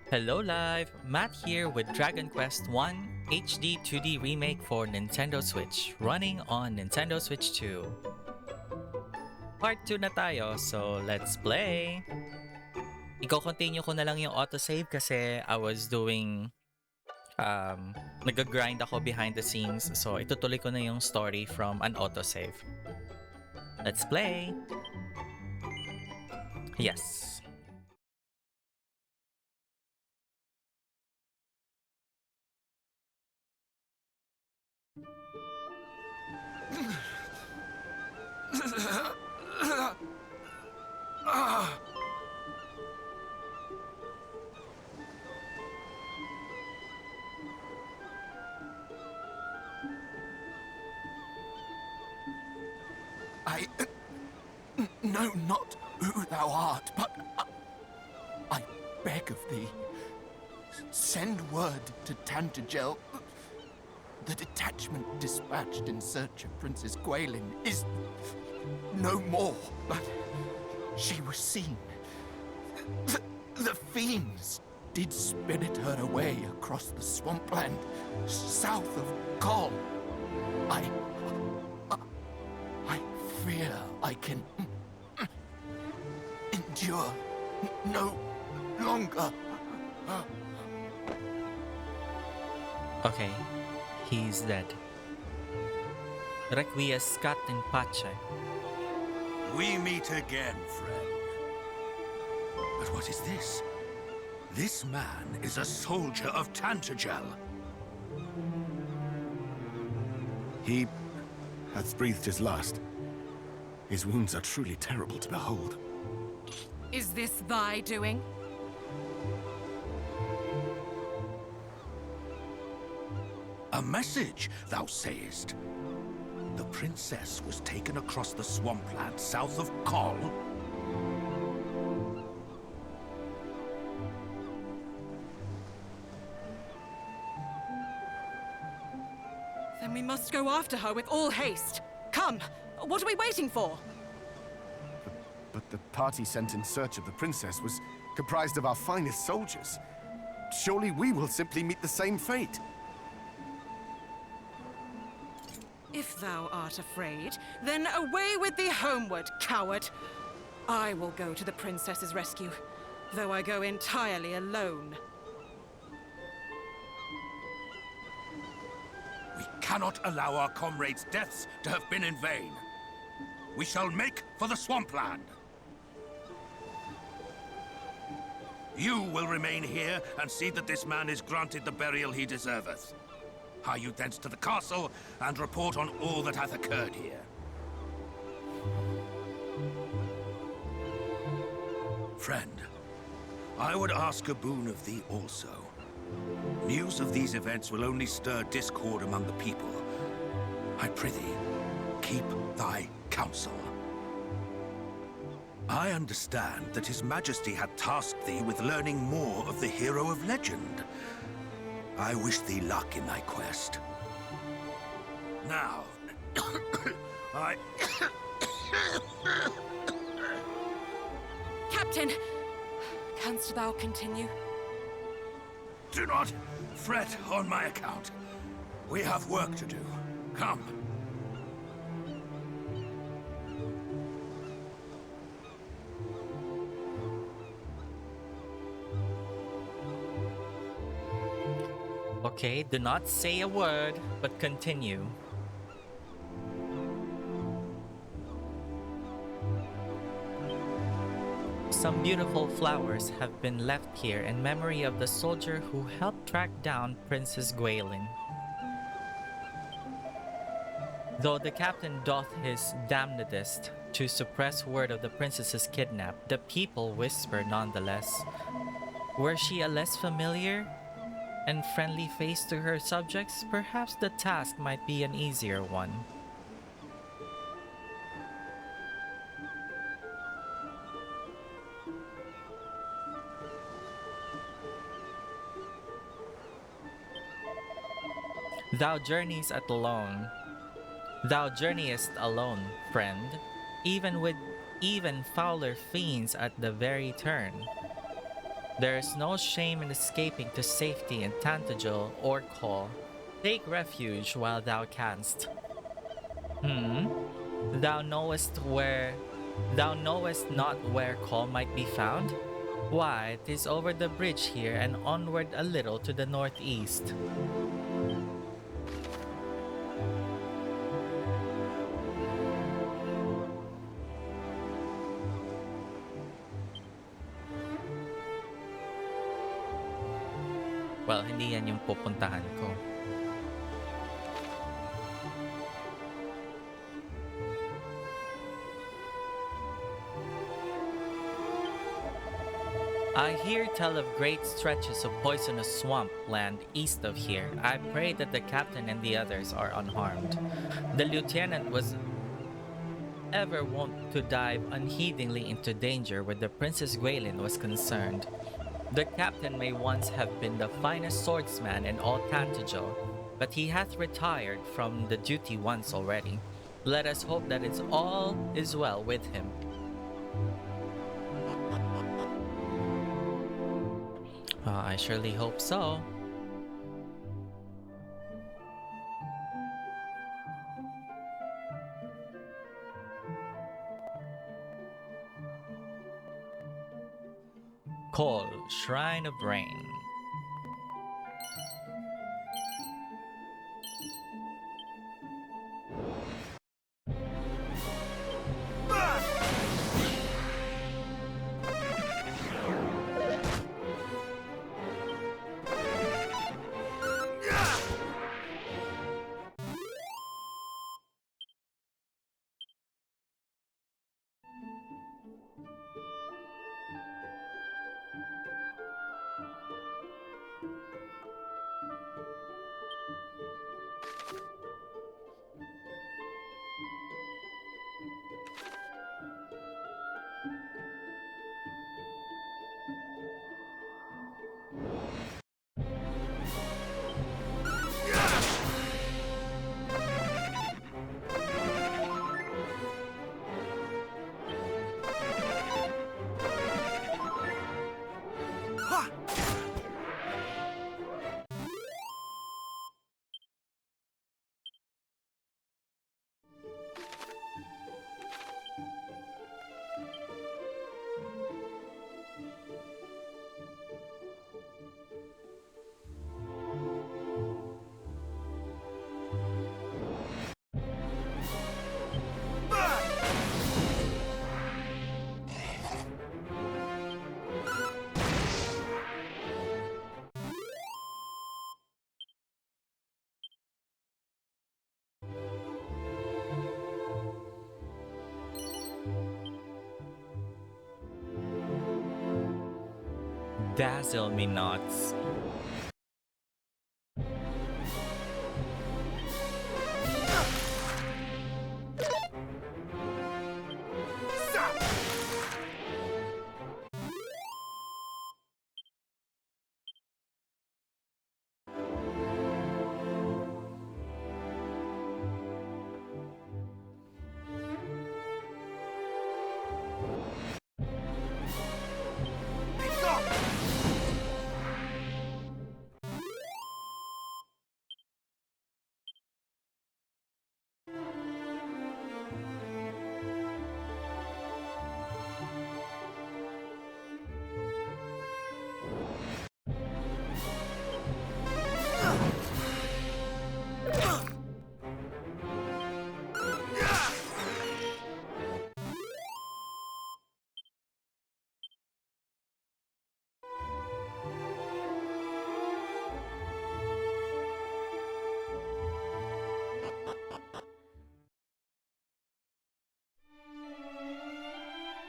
Hello Live! Matt here with Dragon Quest 1 HD-2D Remake for Nintendo Switch, running on Nintendo Switch 2. Part 2 na tayo, so let's play! Iko-continue ko na lang yung autosave kasi I was doing... nag-grind ako behind the scenes, so itutuloy ko na yung story from an autosave. Let's play! Yes! I know not who thou art, but I beg of thee, send word to Tantagel. The detachment dispatched in search of Princess Gwaelin is no more, but she was seen. The fiends did spirit her away across the swampland south of Kol. I fear I can endure no longer. Okay, he's dead. Requiescat in pace. We meet again, friend. But what is this? This man is a soldier of Tantagel. He hath breathed his last. His wounds are truly terrible to behold. Is this thy doing? A message, thou sayest? The princess was taken across the swampland south of Kol? Then we must go after her with all haste. Come! What are we waiting for? But the party sent in search of the princess was comprised of our finest soldiers. Surely we will simply meet the same fate. If thou art afraid, then away with thee homeward, coward! I will go to the princess's rescue, though I go entirely alone. We cannot allow our comrades' deaths to have been in vain. We shall make for the swampland. You will remain here and see that this man is granted the burial he deserveth. Hie you thence to the castle and report on all that hath occurred here. Friend, I would ask a boon of thee also. News of these events will only stir discord among the people. I prithee, keep thy counsel. I understand that His Majesty had tasked thee with learning more of the hero of legend. I wish thee luck in thy quest. Now, Captain! Canst thou continue? Do not fret on my account. We have work to do. Come. Okay, do not say a word, but continue. Some beautiful flowers have been left here in memory of the soldier who helped track down Princess Gwaelin. Though the captain doth his damnedest to suppress word of the princess's kidnap, the people whisper nonetheless. Were she a less familiar and friendly face to her subjects, perhaps the task might be an easier one. Thou journeyest alone, friend, even with even fouler fiends at the very turn. There is no shame in escaping to safety in Tantagel or Kol. Take refuge while thou canst. Thou knowest not where Kol might be found? Why, 'tis over the bridge here and onward a little to the northeast. Well, hindi yan yung pupuntahan ko. I hear tell of great stretches of poisonous swamp land east of here. I pray that the captain and the others are unharmed. The lieutenant was ever wont to dive unheedingly into danger where the Princess Gwaelin was concerned. The captain may once have been the finest swordsman in all Tantagel, but he hath retired from the duty once already. Let us hope that all is well with him. I surely hope so. Kol, Shrine of Rain. Dazzle me nots.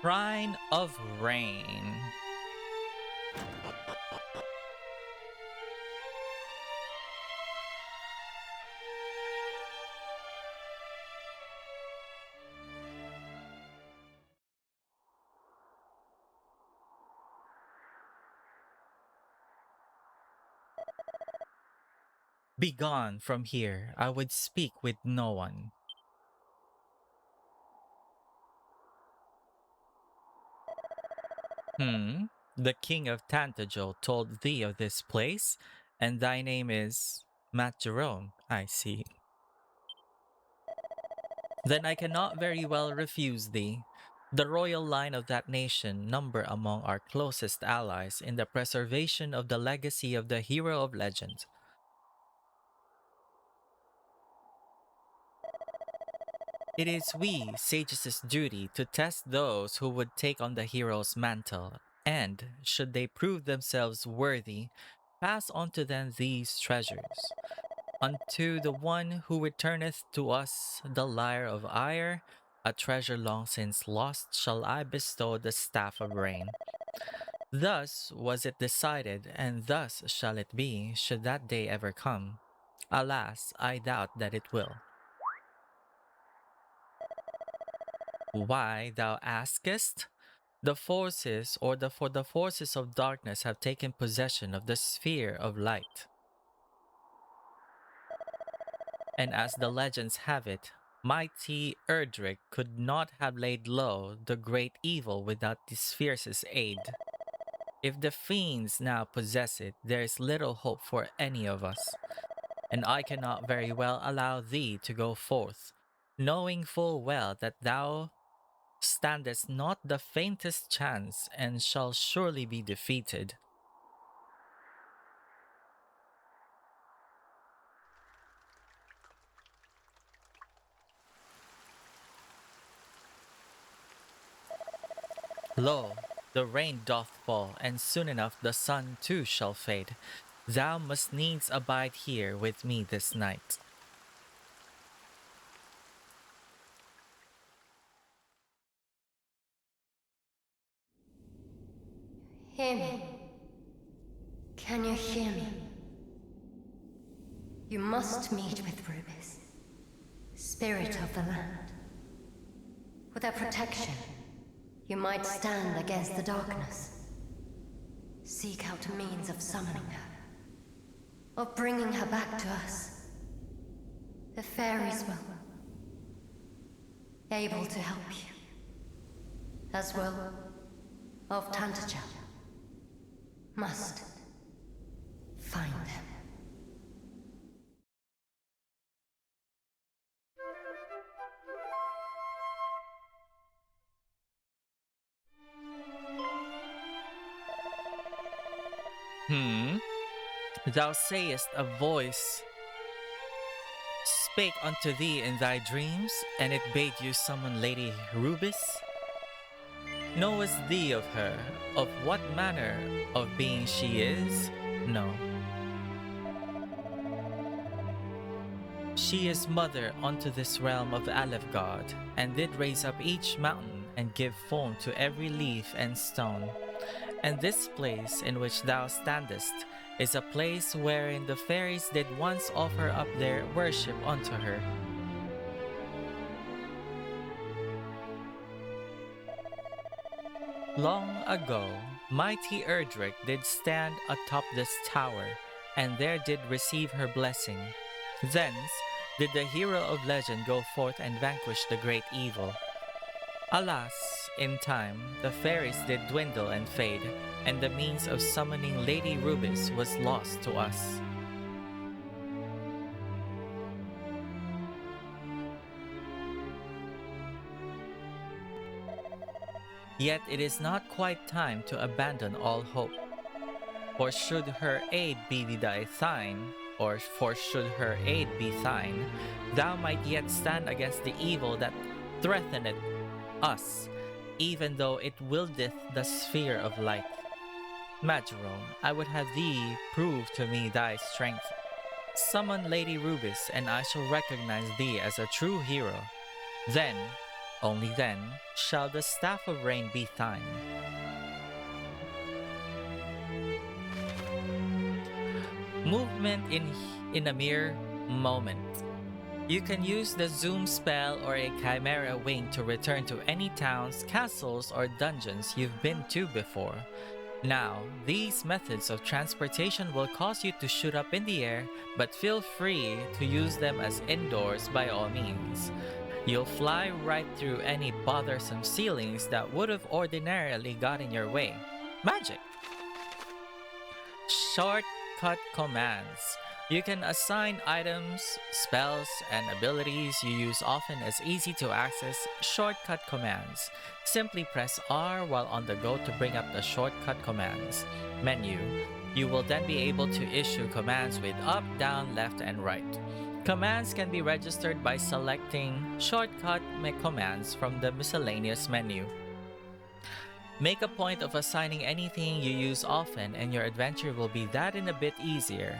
Shrine of Rain. Begone from here, I would speak with no one. The king of Tantajol told thee of this place, and thy name is MattJerome, I see. Then I cannot very well refuse thee. The royal line of that nation number among our closest allies in the preservation of the legacy of the hero of legend. It is we, sages' duty to test those who would take on the hero's mantle, and, should they prove themselves worthy, pass on to them these treasures. Unto the one who returneth to us the lyre of ire, a treasure long since lost, shall I bestow the staff of rain. Thus was it decided, and thus shall it be, should that day ever come. Alas, I doubt that it will. Why, thou askest? The forces of darkness have taken possession of the sphere of light. And as the legends have it, mighty Erdrick could not have laid low the great evil without the sphere's aid. If the fiends now possess it, there is little hope for any of us, and I cannot very well allow thee to go forth, knowing full well that thou standest not the faintest chance and shall surely be defeated. Lo, the rain doth fall, and soon enough the sun too shall fade. Thou must needs abide here with me this night. Hear me. Can you hear me? You must meet with Rubis, spirit of the land. With her protection, you might stand against the darkness. Seek out a means of summoning her, of bringing her back to us. The fairies will able to help you, as well of Tantajal. Must find them. Thou sayest a voice spake unto thee in thy dreams, and it bade you summon Lady Rubis? Knowest thee of her, of what manner of being she is? No. She is mother unto this realm of Aleph God, and did raise up each mountain and give form to every leaf and stone, And this place in which thou standest is a place wherein the fairies did once offer up their worship unto her. Long ago, mighty Erdrick did stand atop this tower, and there did receive her blessing. Thence did the hero of legend go forth and vanquish the great evil. Alas, in time, the fairies did dwindle and fade, and the means of summoning Lady Rubis was lost to us. Yet it is not quite time to abandon all hope. For should her aid be thine, thou might yet stand against the evil that threateneth us, even though it wieldeth the sphere of light. MattJerome, I would have thee prove to me thy strength. Summon Lady Rubis, and I shall recognize thee as a true hero. Then, only then, shall the Staff of Rain be thine. Movement in a mere moment. You can use the zoom spell or a chimera wing to return to any towns, castles, or dungeons you've been to before. Now, these methods of transportation will cause you to shoot up in the air, but feel free to use them as indoors by all means. You'll fly right through any bothersome ceilings that would have ordinarily got in your way. Magic! Shortcut commands. You can assign items, spells, and abilities you use often as easy to access shortcut commands. Simply press R while on the go to bring up the shortcut commands menu. You will then be able to issue commands with up, down, left, and right. Commands can be registered by selecting shortcut commands from the miscellaneous menu. Make a point of assigning anything you use often, and your adventure will be that and a bit easier.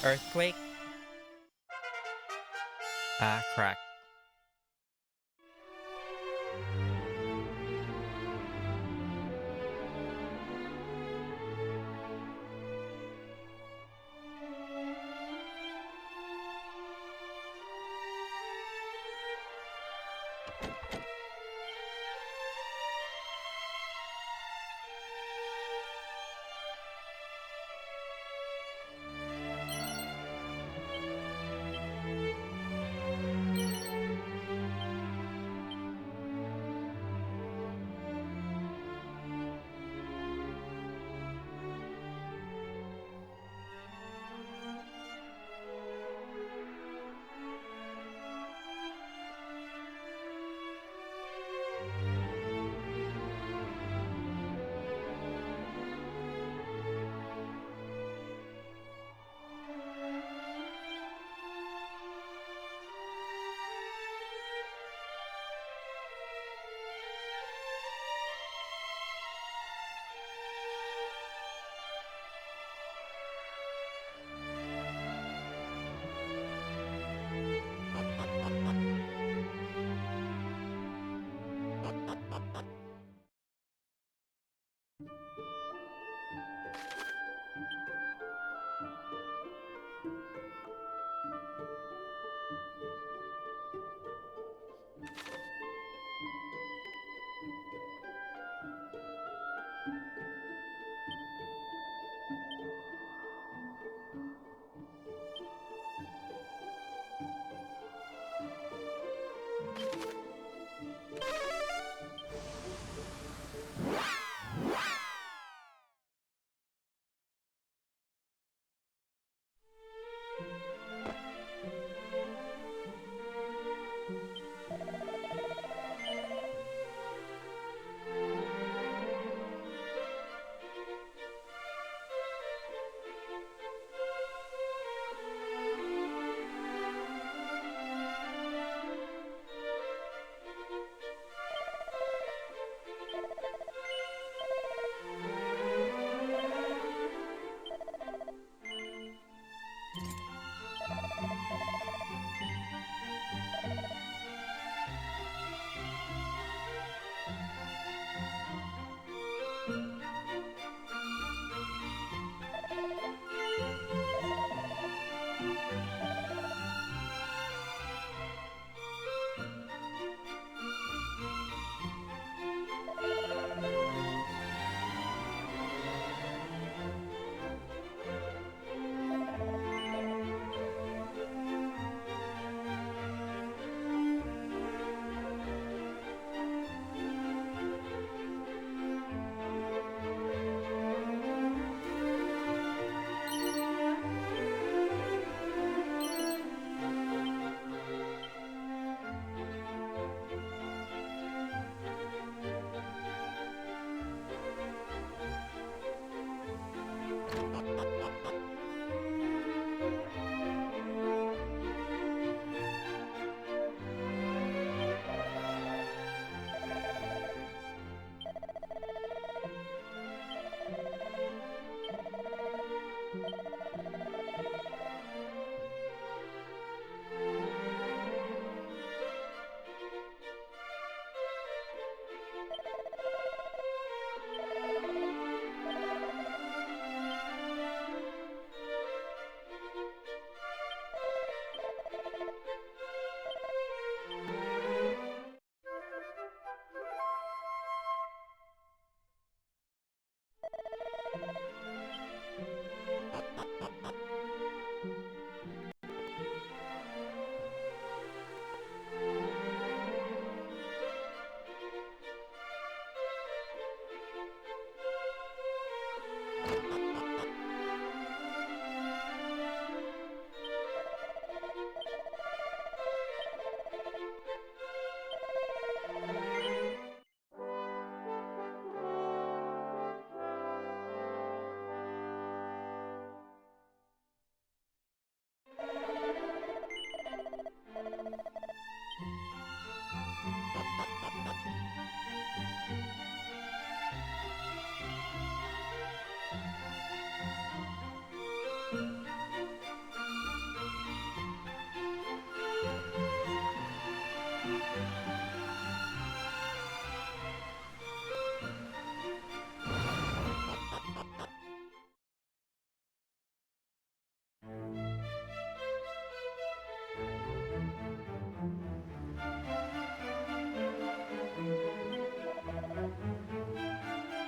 Earthquake. Crack.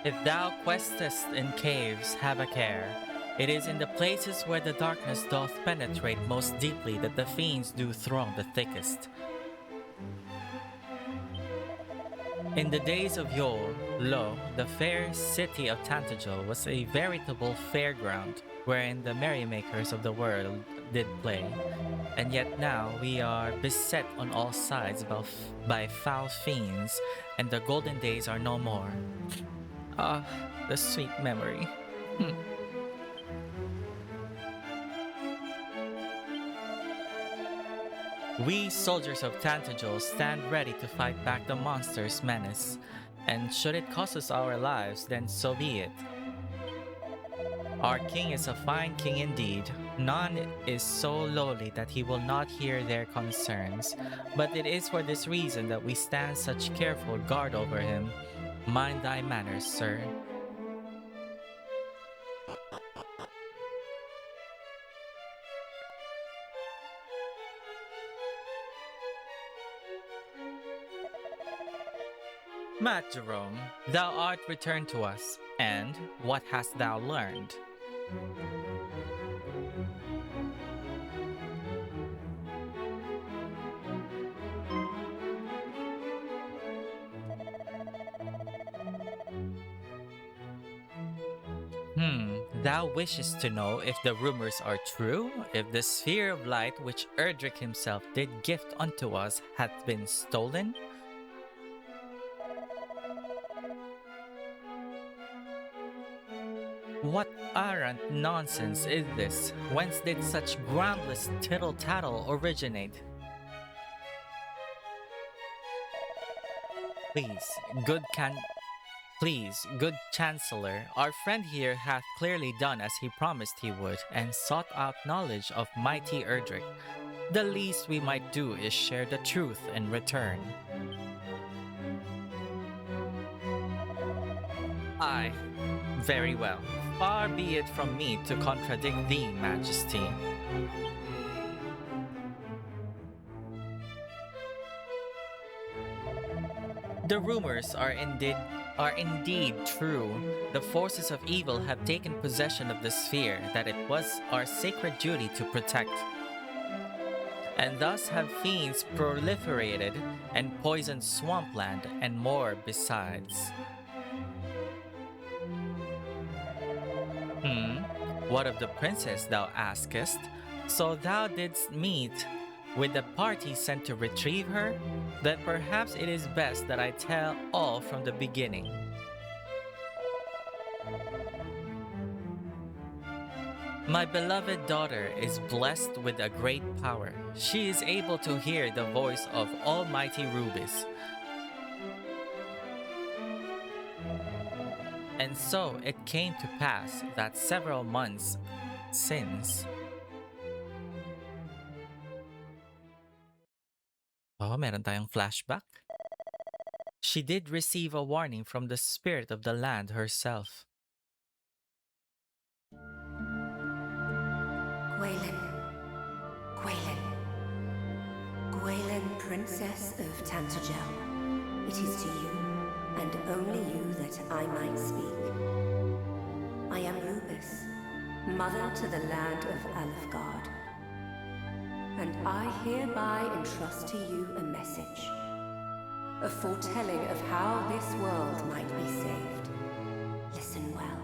If thou questest in caves, have a care. It is in the places where the darkness doth penetrate most deeply that the fiends do throng the thickest. In the days of yore, lo, the fair city of Tantagel was a veritable fairground, wherein the merrymakers of the world did play. And yet now we are beset on all sides by foul fiends, and the golden days are no more. Ah, the sweet memory. We soldiers of Tantagel stand ready to fight back the monster's menace, and should it cost us our lives, then so be it. Our king is a fine king indeed. None is so lowly that he will not hear their concerns, but it is for this reason that we stand such careful guard over him. Mind thy manners, sir. MattJerome, thou art returned to us, and what hast thou learned? Thou wishest to know if the rumors are true, if the sphere of light which Erdrick himself did gift unto us hath been stolen? What arrant nonsense is this? Whence did such groundless tittle-tattle originate? Please, good Chancellor, our friend here hath clearly done as he promised he would, and sought out knowledge of mighty Erdrick. The least we might do is share the truth in return. Aye, very well. Far be it from me to contradict thee, Majesty. The rumors are indeed true. The forces of evil have taken possession of the sphere that it was our sacred duty to protect. And thus have fiends proliferated and poisoned swampland and more besides. What of the princess, thou askest? So thou didst meet with the party sent to retrieve her? Then perhaps it is best that I tell all from the beginning. My beloved daughter is blessed with a great power. She is able to hear the voice of Almighty Rubis. And so it came to pass that several months since... Oh, meron tayong flashback. She did receive a warning from the spirit of the land herself. Gwaelin, Princess of Tantagel. It is to you, and only you, that I might speak. I am Rubis, mother to the land of Alfgard. And I hereby entrust to you a message, a foretelling of how this world might be saved. Listen well.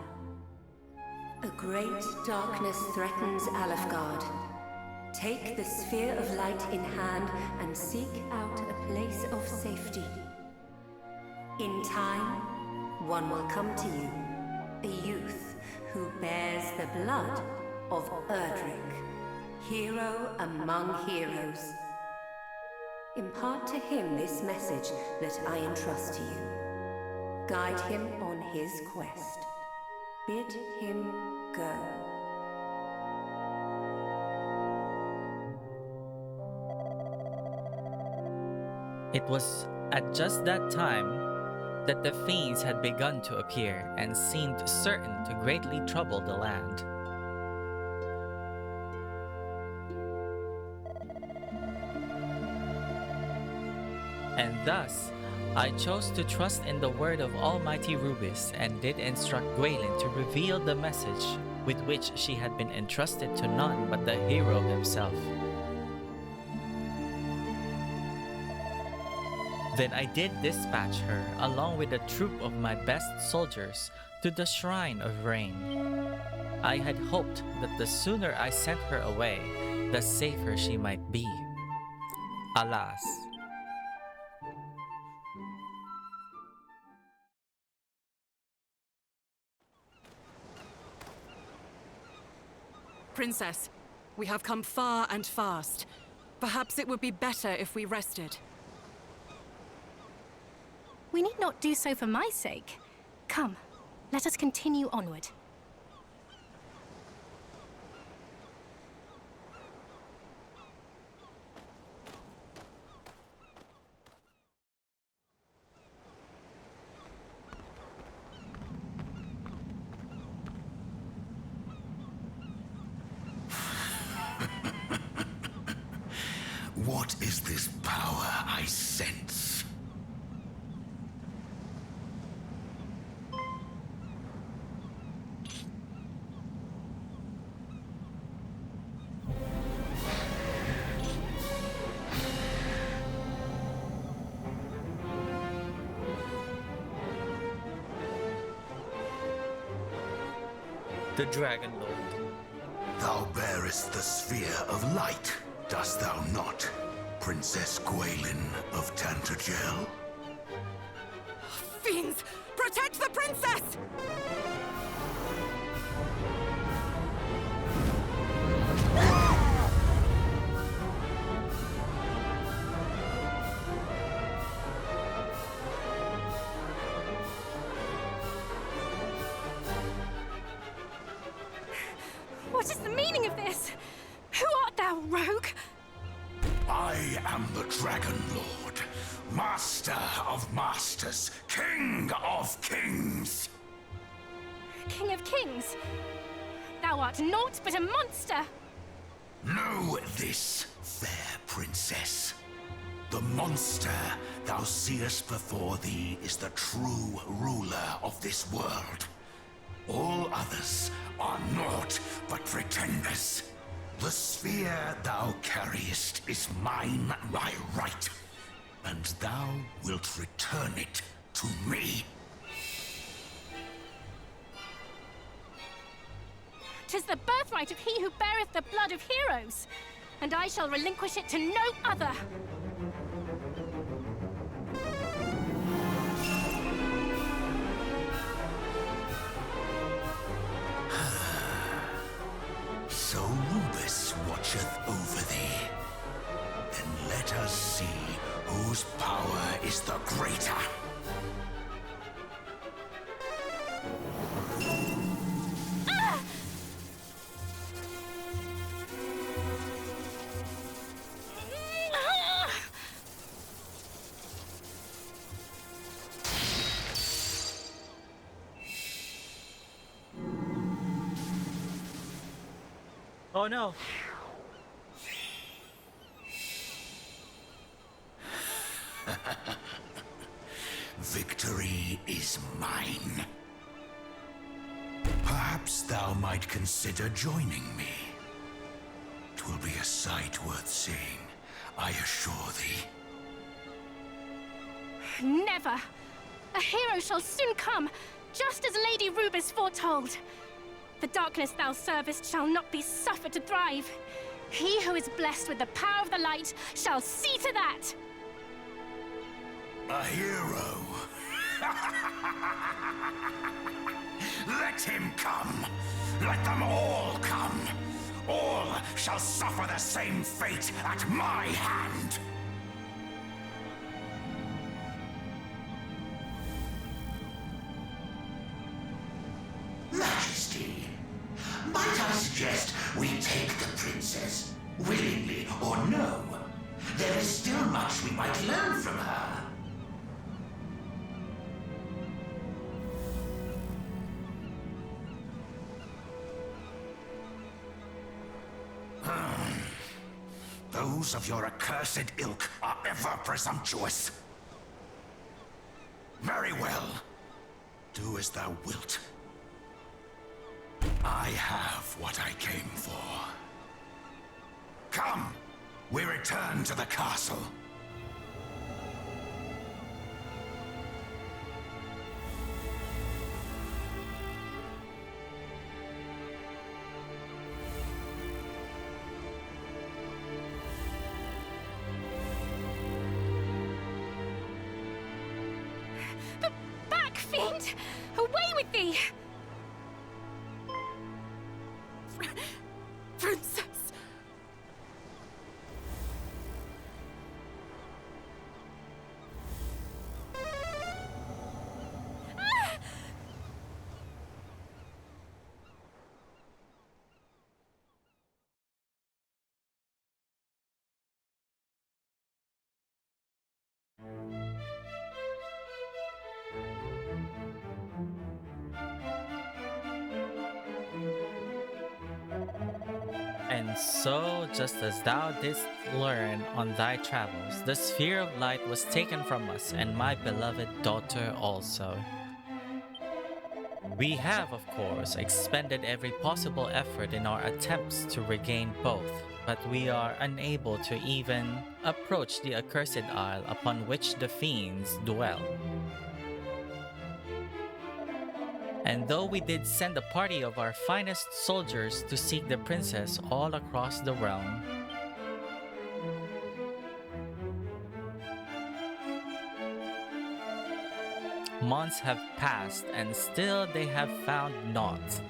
A great darkness threatens Alfgard. Take the sphere of light in hand and seek out a place of safety. In time, one will come to you, a youth who bears the blood of Erdrick, hero among heroes. Impart to him this message that I entrust to you. Guide him on his quest. Bid him go. It was at just that time that the fiends had begun to appear and seemed certain to greatly trouble the land. And thus, I chose to trust in the word of Almighty Rubis and did instruct Gwaelin to reveal the message with which she had been entrusted to none but the hero himself. Then I did dispatch her, along with a troop of my best soldiers, to the Shrine of Rain. I had hoped that the sooner I sent her away, the safer she might be. Alas. Princess, we have come far and fast. Perhaps it would be better if we rested. We need not do so for my sake. Come, let us continue onward. What is this power I sense? The Dragon Lord. Thou bearest the sphere of light, dost thou not, Princess Gwaelin of Tantagel? Fiends! Protect the princess! What is the meaning of this? Who art thou, rogue? I am the Dragon Lord, Master of Masters, King of Kings! King of Kings? Thou art naught but a monster! Know this, fair princess. The monster thou seest before thee is the true ruler of this world. All others are naught but pretenders. The sphere thou carriest is mine by right, and thou wilt return it to me. 'Tis the birthright of he who beareth the blood of heroes, and I shall relinquish it to no other. So Rubis watcheth over thee. Then let us see whose power is the greater. Oh no! Victory is mine. Perhaps thou might consider joining me. 'Twill be a sight worth seeing, I assure thee. Never! A hero shall soon come, just as Lady Rubis foretold. The darkness thou servest shall not be suffered to thrive. He who is blessed with the power of the light shall see to that! A hero? Let him come! Let them all come! All shall suffer the same fate at my hand! Majesty, might I suggest we take the princess, willingly or no? There is still much we might learn from her. Those of your accursed ilk are ever presumptuous. Very well. Do as thou wilt. I have what I came for. Come, we return to the castle. Back, fiend! Away with thee! Princess! And so, just as thou didst learn on thy travels, the sphere of light was taken from us, and my beloved daughter also. We have, of course, expended every possible effort in our attempts to regain both, but we are unable to even approach the accursed isle upon which the fiends dwell. And though we did send a party of our finest soldiers to seek the princess all across the realm, months have passed and still they have found naught.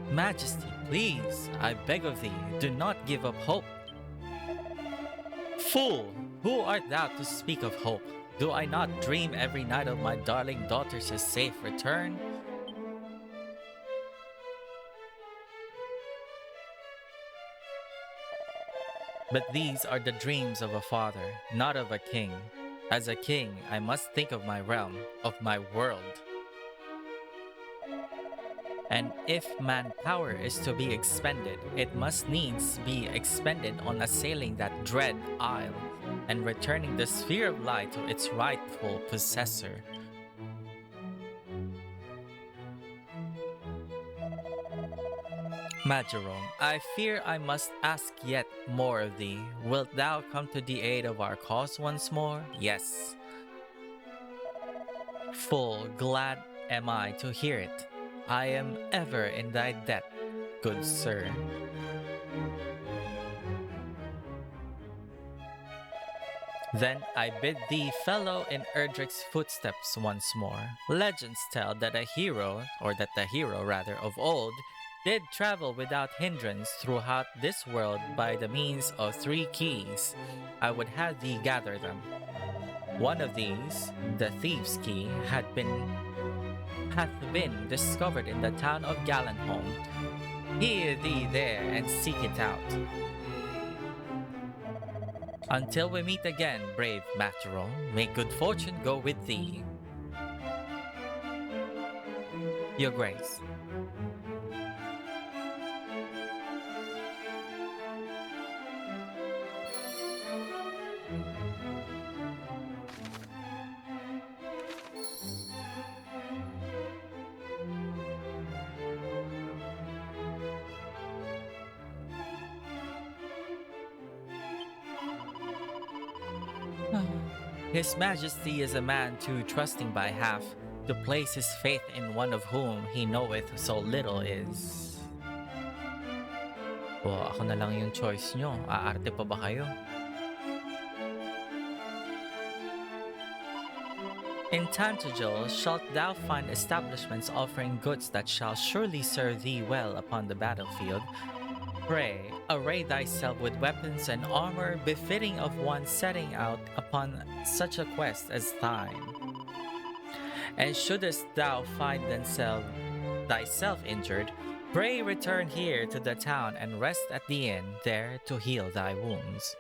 Majesty, please, I beg of thee, do not give up hope. Fool! Who art thou to speak of hope? Do I not dream every night of my darling daughter's safe return? But these are the dreams of a father, not of a king. As a king, I must think of my realm, of my world. And if manpower is to be expended, it must needs be expended on assailing that dread isle and returning the sphere of light to its rightful possessor. MattJerome, I fear I must ask yet more of thee. Wilt thou come to the aid of our cause once more? Yes. Full glad am I to hear it. I am ever in thy debt, good sir. Then I bid thee follow in Erdrick's footsteps once more. Legends tell that a hero, or that the hero rather, of old, did travel without hindrance throughout this world by the means of 3 keys. I would have thee gather them. One of these, the Thieves' Key, hath been discovered in the town of Gallenholm. Hear thee there and seek it out. Until we meet again, brave MattJerome, may good fortune go with thee. Your Grace. His Majesty is a man too trusting by half to place his faith in one of whom he knoweth so little is. O, ako na lang yung choice nyo. Aarte pa ba kayo? In Tantagel shalt thou find establishments offering goods that shall surely serve thee well upon the battlefield. Pray, array thyself with weapons and armor befitting of one setting out upon such a quest as thine. And shouldest thou find thyself injured, pray return here to the town and rest at the inn there to heal thy wounds.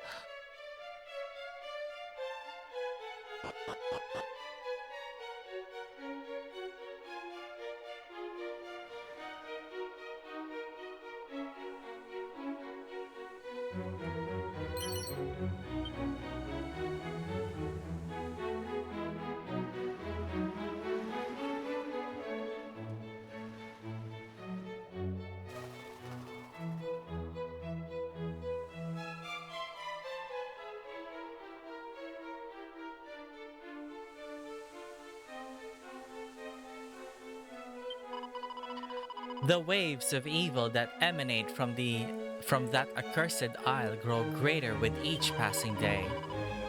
The waves of evil that emanate from that accursed isle grow greater with each passing day,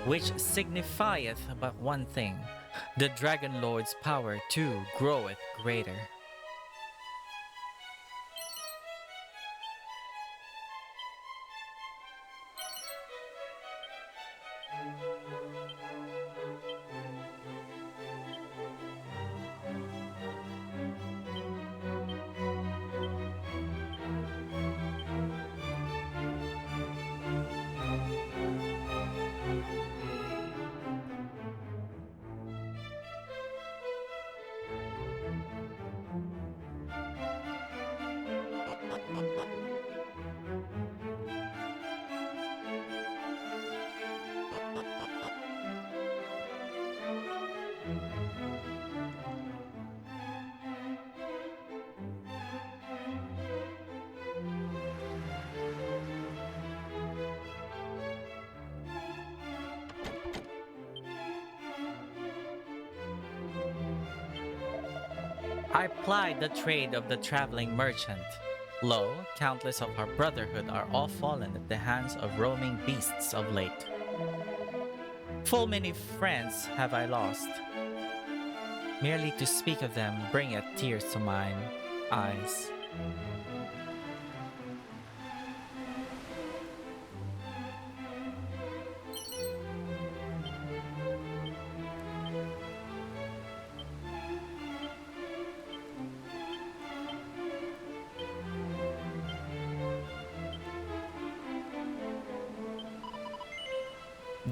which signifieth but one thing: the Dragon Lord's power too groweth greater. I plied the trade of the traveling merchant. Lo, countless of our brotherhood are all fallen at the hands of roaming beasts of late. Full many friends have I lost. Merely to speak of them bringeth tears to mine eyes.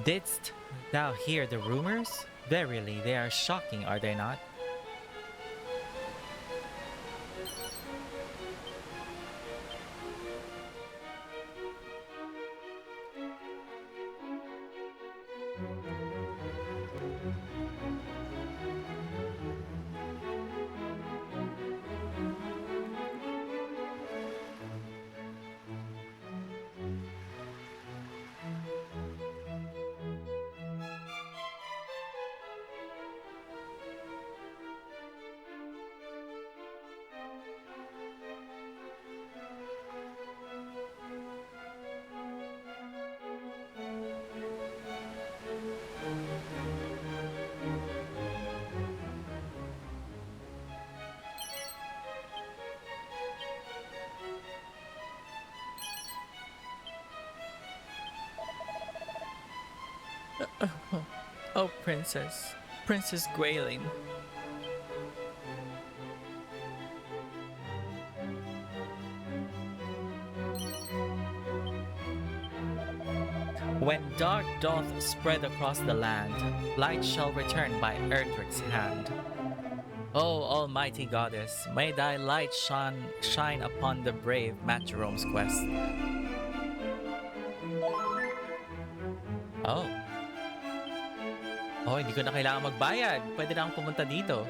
Didst thou hear the rumors? Verily, they are shocking, are they not? Oh, Princess. Princess Gwaelin. When dark doth spread across the land, light shall return by Erdrick's hand. O Almighty Goddess, may thy light shine upon the brave MattJerome's quest. Oh. Oh, hindi ko na kailangan magbayad. Pwede na akong pumunta dito.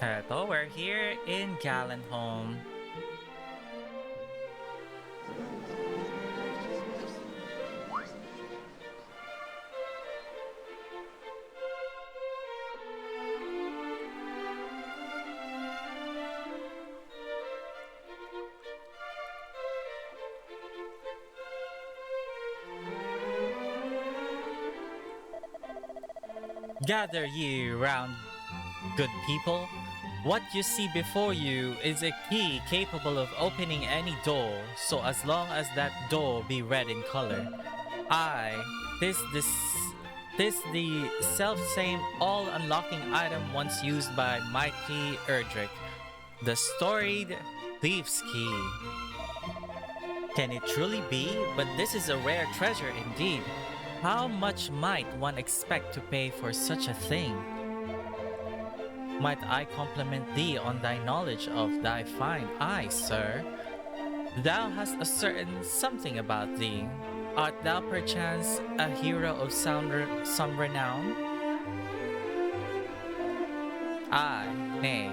Eto, we're here in Gallenholm. Gather ye round, good people. What you see before you is a key capable of opening any door, so as long as that door be red in color. This the self-same all-unlocking item once used by mighty Erdrick, the storied Thief's Key. Can it truly be? But this is a rare treasure indeed. How much might one expect to pay for such a thing? Might I compliment thee on thy knowledge of thy fine eye, sir? Thou hast a certain something about thee. Art thou perchance a hero of some renown? Nay,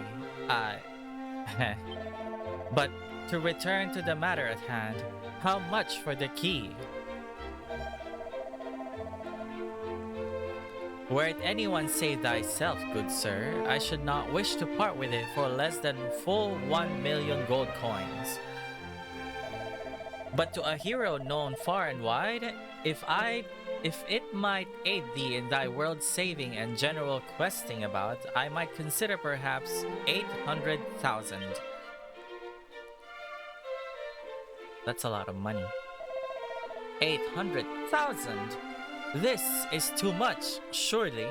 But to return to the matter at hand, how much for the key? Were it anyone save thyself, good sir, I should not wish to part with it for less than full 1 million gold coins. But to a hero known far and wide, if it might aid thee in thy world saving and general questing about, I might consider perhaps 800,000. That's a lot of money. 800,000! This is too much, surely.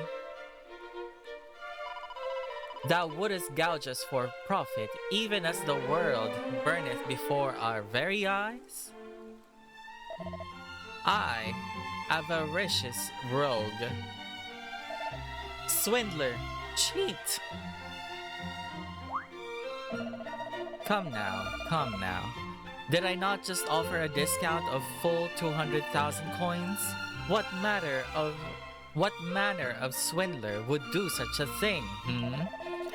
Thou wouldest gouge us for profit, even as the world burneth before our very eyes? I, avaricious rogue, swindler, cheat! Come now. Did I not just offer a discount of full 200,000 coins? What manner of swindler would do such a thing,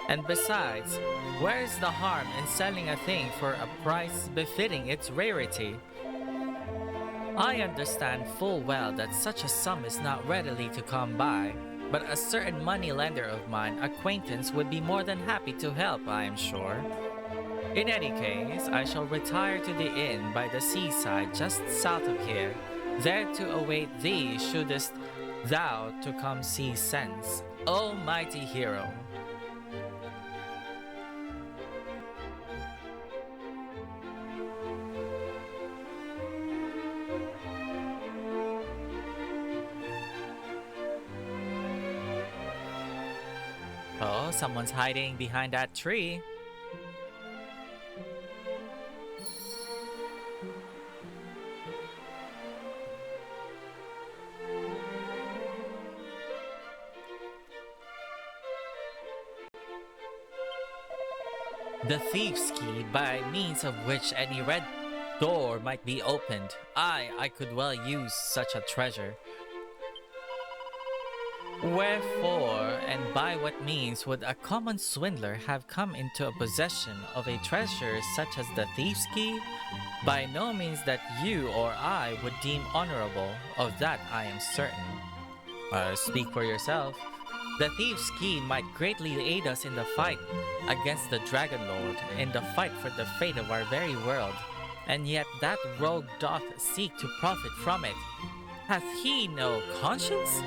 And besides, where is the harm in selling a thing for a price befitting its rarity? I understand full well that such a sum is not readily to come by, but a certain moneylender of mine acquaintance would be more than happy to help, I am sure. In any case, I shall retire to the inn by the seaside just south of here, there to await thee shouldest thou to come see sense, O mighty hero. Oh, someone's hiding behind that tree. The Thief's Key, by means of which any red door might be opened. I could well use such a treasure. Wherefore, and by what means would a common swindler have come into possession of a treasure such as the thief's key? By no means that you or I would deem honorable, of that I am certain. Speak for yourself. The thief's key might greatly aid us in the fight against the Dragon Lord, in the fight for the fate of our very world, and yet that rogue doth seek to profit from it. Hath he no conscience?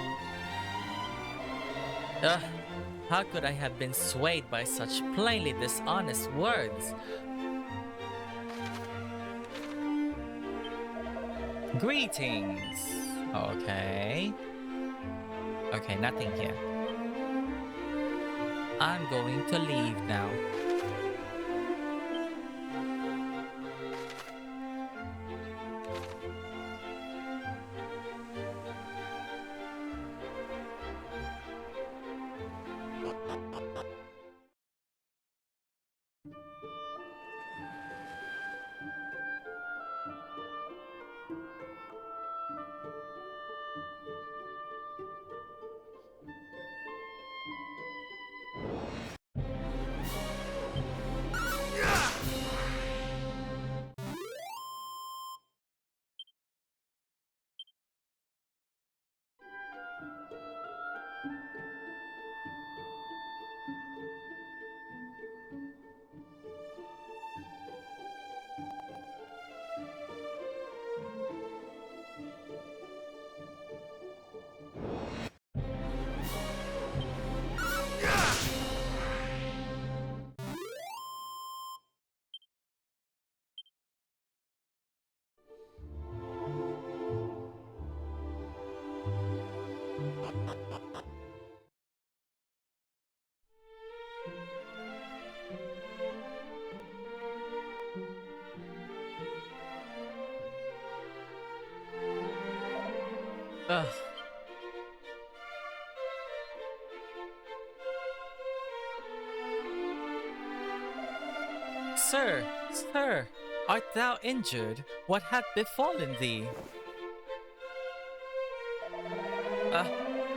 How could I have been swayed by such plainly dishonest words? Greetings. Okay, nothing here. I'm going to leave now. Ugh. Sir, art thou injured? What hath befallen thee?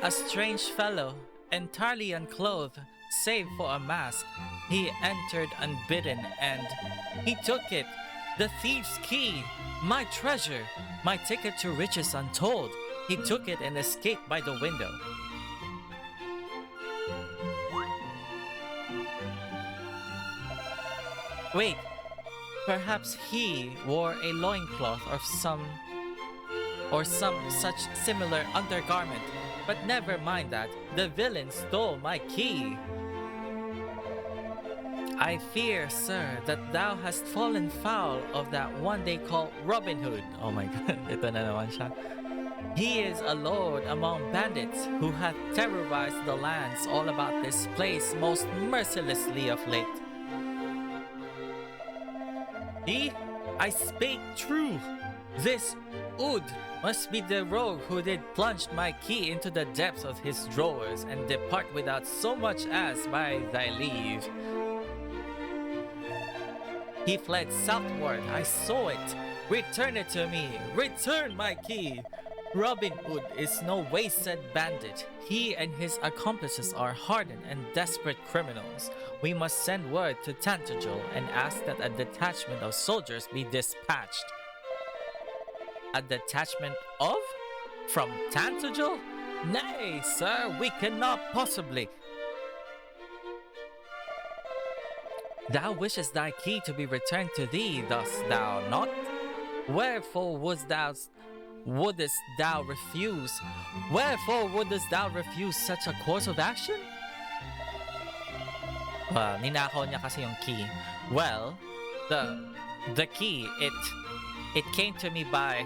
A strange fellow, entirely unclothed, save for a mask. He entered unbidden and he took it, the thief's key, my treasure, my ticket to riches untold. He took it and escaped by the window. Wait, perhaps he wore a loincloth or some such similar undergarment. But never mind that, the villain stole my key. I fear, sir, that thou hast fallen foul of that one they call Robin Hood. Oh my god, ito na naman siya. He is a lord among bandits who hath terrorized the lands all about this place most mercilessly of late. I spake true. This Ud must be the rogue who did plunge my key into the depths of his drawers and depart without so much as by thy leave. He fled southward, I saw it. Return it to me. Return my key. Robin Hood is no wasted bandit. He and his accomplices are hardened and desperate criminals. We must send word to Tantagel and ask that a detachment of soldiers be dispatched. A detachment of? From Tantagel? Nay, sir, we cannot possibly. Thou wishest thy key to be returned to thee, dost thou not? Wherefore wouldst thou refuse? Wherefore wouldst thou refuse such a course of action? Well, ninakaw niya kasi yung key. Well, the key, it came to me by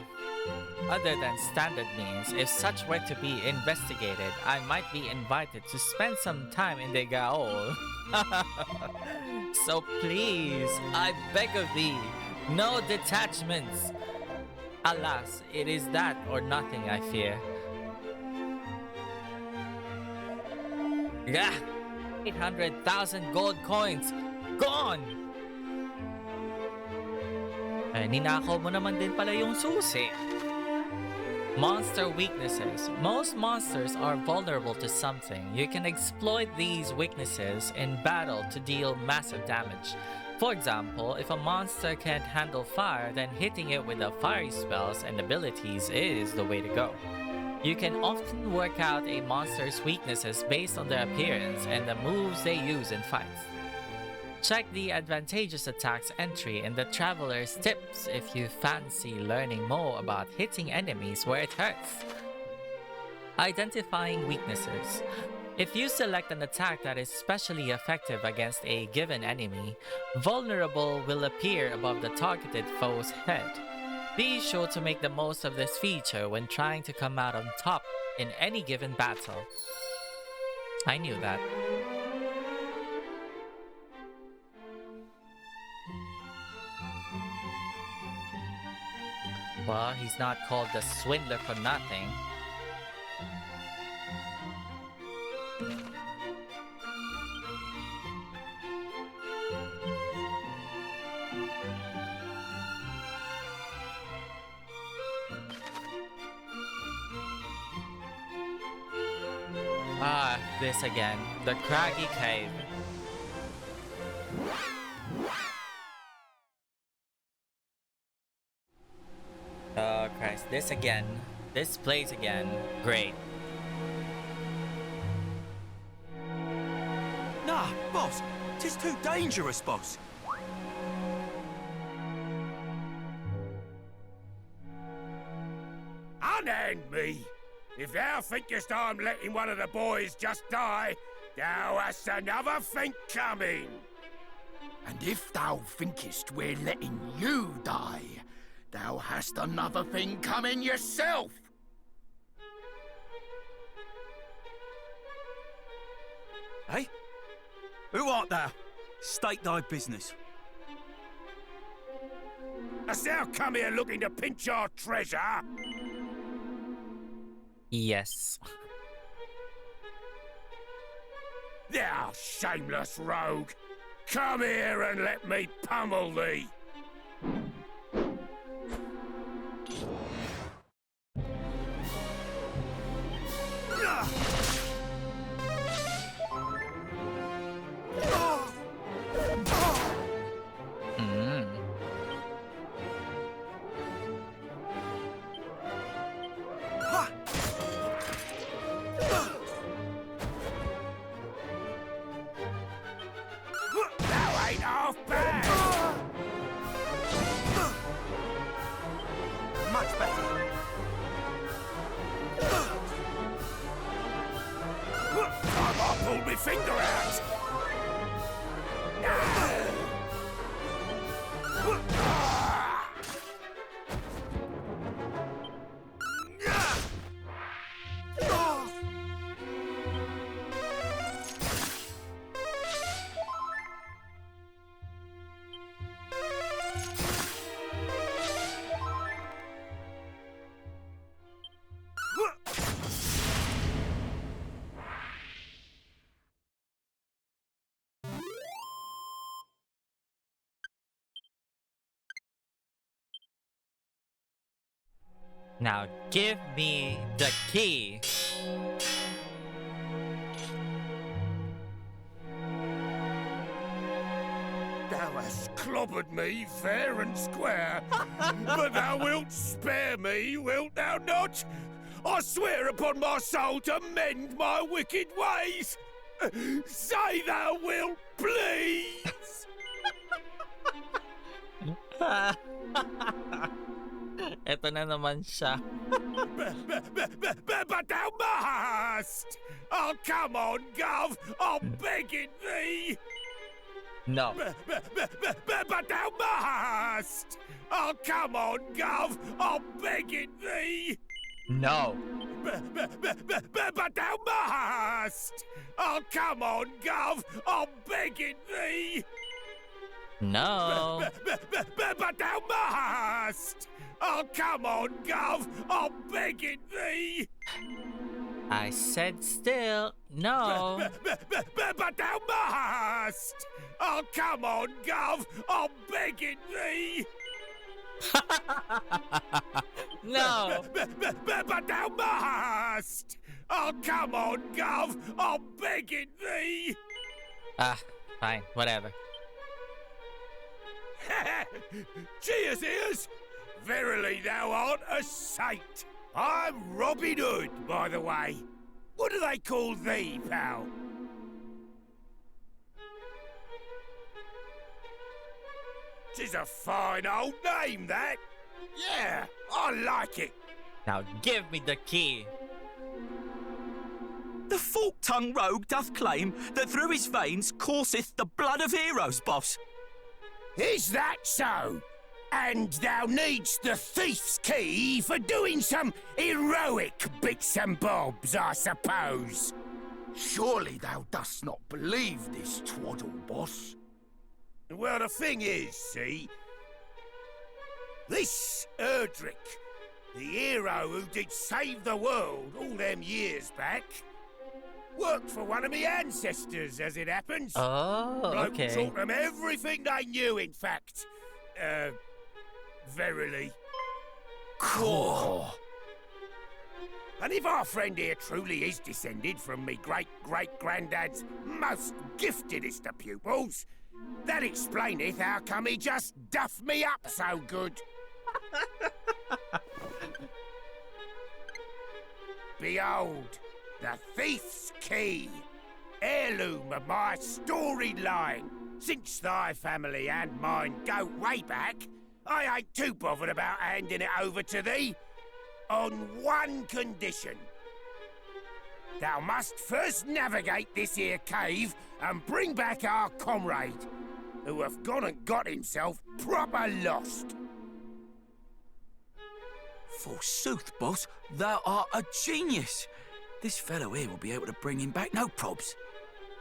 other than standard means. If such were to be investigated, I might be invited to spend some time in the gaol. So please, I beg of thee, no detachments. Alas, it is that or nothing, I fear. Gah! 800,000 gold coins, gone! Eh, ninakaw mo naman din pala yung susi. Monster weaknesses. Most monsters are vulnerable to something. You can exploit these weaknesses in battle to deal massive damage. For example, if a monster can't handle fire, then hitting it with the fiery spells and abilities is the way to go. You can often work out a monster's weaknesses based on their appearance and the moves they use in fights. Check the advantageous attacks entry in the Traveler's Tips if you fancy learning more about hitting enemies where it hurts. Identifying weaknesses. If you select an attack that is specially effective against a given enemy, vulnerable will appear above the targeted foe's head. Be sure to make the most of this feature when trying to come out on top in any given battle. I knew that. Well, he's not called the Swindler for nothing. Ah, this again. The Craggy Cave. Oh Christ, this again. This place again. Great. Nah, boss. 'Tis too dangerous, boss. Unhand me! If thou thinkest I'm letting one of the boys just die, thou hast another think coming. And if thou thinkest we're letting you die, thou hast another thing coming yourself. Hey? Who art thou? State thy business. Hast thou come here looking to pinch our treasure? Yes. Thou shameless rogue! Come here and let me pummel thee! Much better. I pulled my finger out! Now give me the key. Thou hast clobbered me fair and square, but thou wilt spare me, wilt thou not? I swear upon my soul to mend my wicked ways. Say thou wilt, please. Eto na naman siya. But thou must! Oh, come on, Gov! I'm begging thee! No. But thou must! Oh, come on, Gov! I'm begging thee! No. But thou must! Oh, come on, Gov! I'm begging thee! No. But thou must! Oh, come on, Gov! I'm begging thee! I said still. No. But thou must! Oh, come on, Gov! I'm begging thee! No! But thou must! Oh, come on, Gov! I'm begging thee! Ah, fine, whatever. Cheers, ears! Verily thou art a saint! I'm Robin Hood, by the way. What do they call thee, pal? Tis a fine old name, that. Yeah, I like it. Now give me the key. The fork-tongued rogue doth claim that through his veins courseth the blood of heroes, boss. Is that so? And thou needst the thief's key for doing some heroic bits and bobs, I suppose. Surely thou dost not believe this twaddle, boss? Well, the thing is, see, this Artdink, the hero who did save the world all them years back, worked for one of me ancestors, as it happens. Oh, Bloke okay. taught them everything they knew, in fact. Verily. Cool. And if our friend here truly is descended from me great-great-granddad's most giftedest of pupils, that explaineth how come he just duffed me up so good. Behold, the thief's key, heirloom of my storied line. Since thy family and mine go way back, I ain't too bothered about handing it over to thee. On one condition. Thou must first navigate this here cave and bring back our comrade, who hath gone and got himself proper lost. Forsooth, boss, thou art a genius. This fellow here will be able to bring him back, no probs.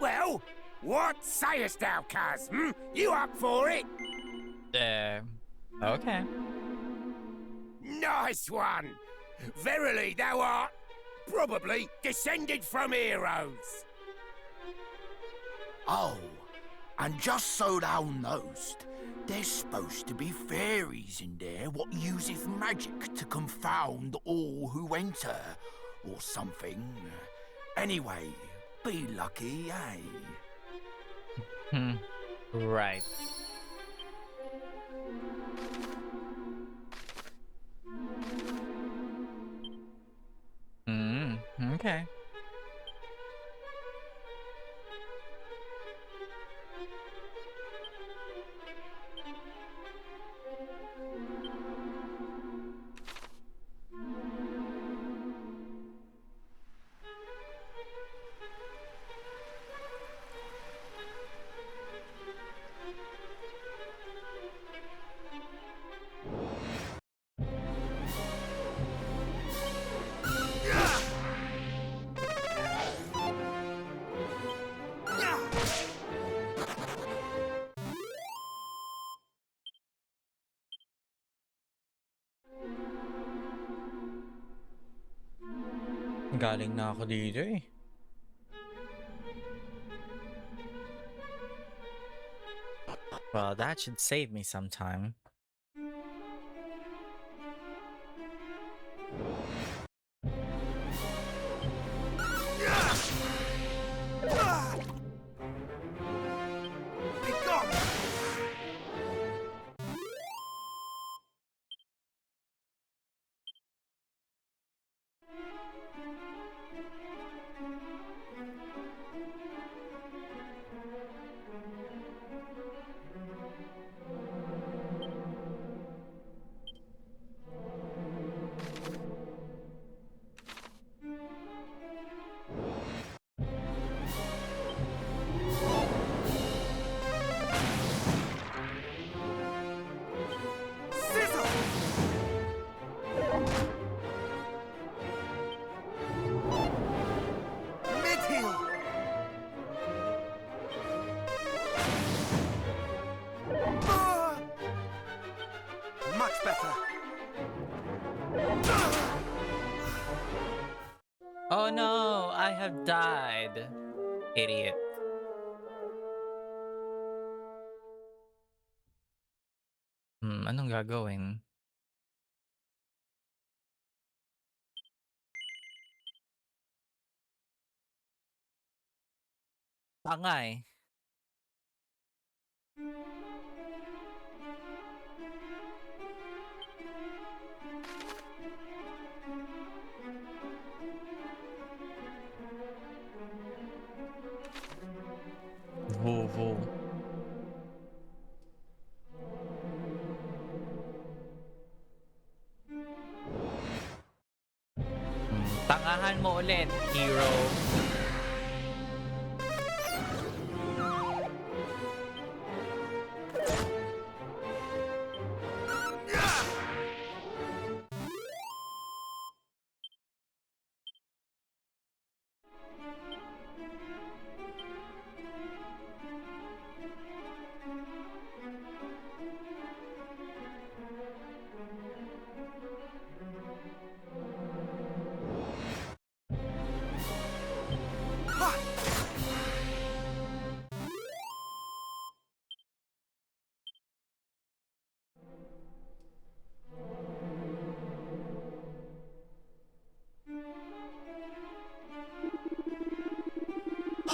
Well, what sayest thou, cuz? You up for it? Okay. Nice one! Verily thou art probably descended from heroes. Oh, and just so thou knowst, there's supposed to be fairies in there what useth magic to confound all who enter, or something. Anyway, be lucky, eh? Right. Okay. Galing na ako dito eh. Well, that should save me some time. Be gone! Much better. Oh no, I have died. Idiot. Anong gagawin? Tanga eh. Vovo. Tangahan mo ulit, hero.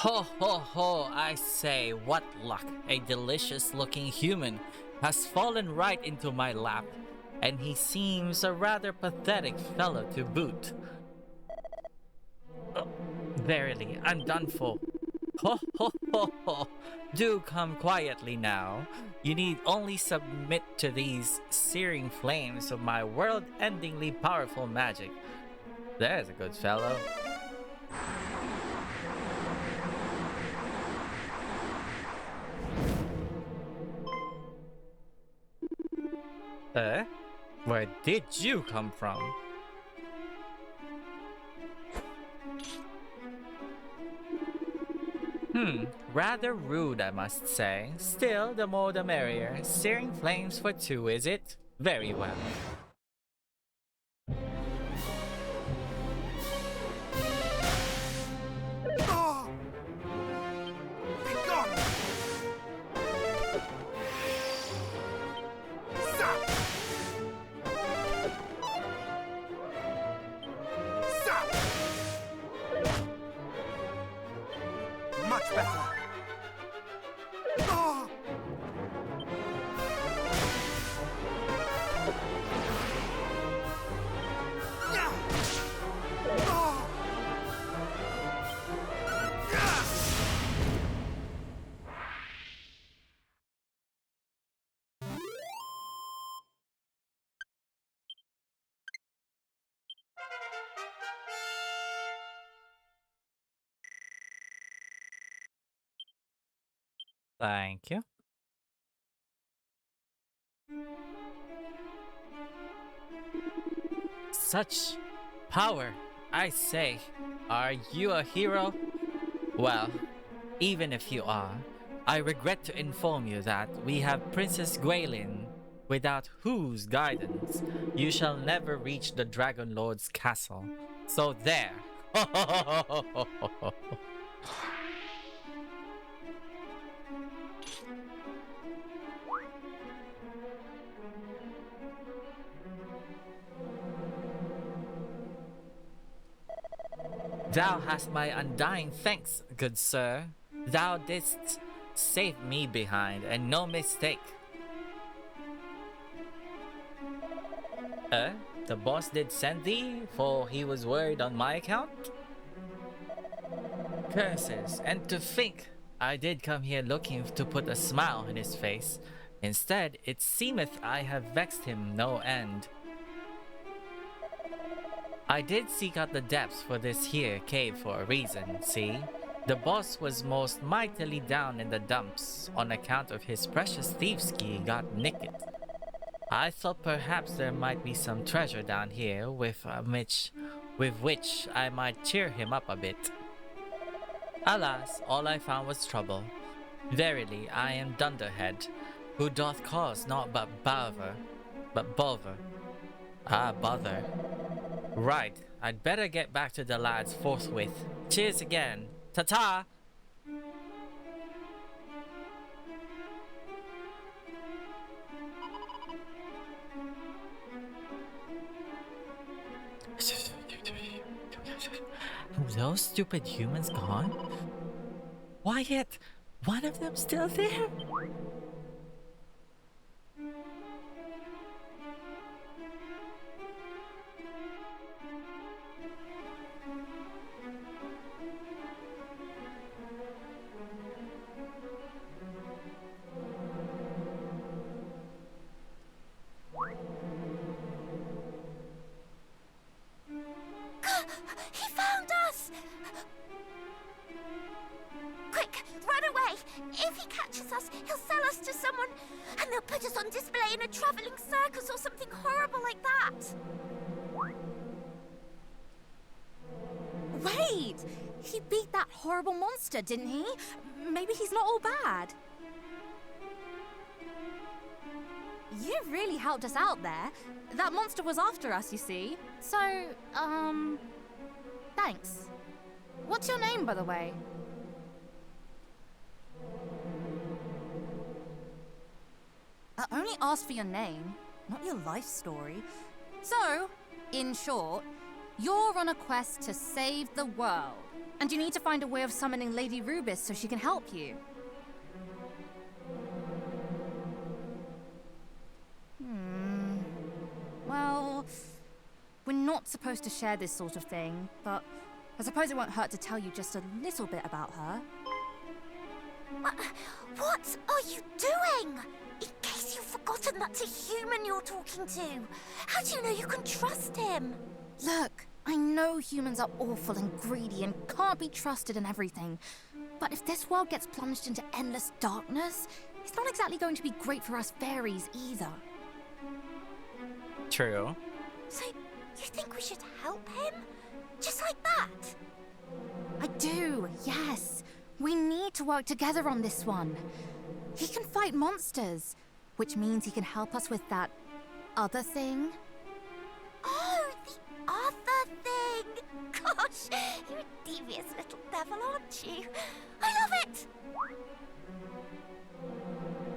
Ho ho ho, I say, what luck. A delicious looking human has fallen right into my lap, and he seems a rather pathetic fellow to boot. Verily, I'm done for. Ho ho ho ho, do come quietly now. You need only submit to these searing flames of my world-endingly powerful magic. There's a good fellow. Where did you come from? Rather rude, I must say. Still, the more the merrier. Searing flames for two, is it? Very well. Much better. Thank you. Such power, I say. Are you a hero? Well, even if you are, I regret to inform you that we have Princess Gwaelin, without whose guidance you shall never reach the Dragon Lord's castle. So there. Thou hast my undying thanks, good sir. Thou didst save me behind, and no mistake. The boss did send thee, for he was worried on my account? Curses, and to think I did come here looking to put a smile on his face. Instead, it seemeth I have vexed him no end. I did seek out the depths for this here cave for a reason, see? The boss was most mightily down in the dumps on account of his precious thieves' key got nicked. I thought perhaps there might be some treasure down here with which I might cheer him up a bit. Alas, all I found was trouble. Verily, I am dunderhead, who doth cause naught but bother. Ah, bother. Right, I'd better get back to the lads forthwith. Cheers again. Ta-ta! Have those stupid humans gone? Wyatt, one of them still there? He found us! Quick, run away! If he catches us, he'll sell us to someone, and they'll put us on display in a traveling circus or something horrible like that. Wait! He beat that horrible monster, didn't he? Maybe he's not all bad. You really helped us out there. That monster was after us, you see. So, thanks. What's your name, by the way? I only asked for your name, not your life story. So, in short, you're on a quest to save the world. And you need to find a way of summoning Lady Rubis so she can help you. Well, we're not supposed to share this sort of thing, but I suppose it won't hurt to tell you just a little bit about her. What are you doing? In case you've forgotten, that's a human you're talking to. How do you know you can trust him? Look, I know humans are awful and greedy and can't be trusted and everything. But if this world gets plunged into endless darkness, it's not exactly going to be great for us fairies either. True. So, you think we should help him? Just like that? I do, yes. We need to work together on this one. He can fight monsters, which means he can help us with that other thing. Oh, the other thing! Gosh, you're a devious little devil, aren't you? I love it!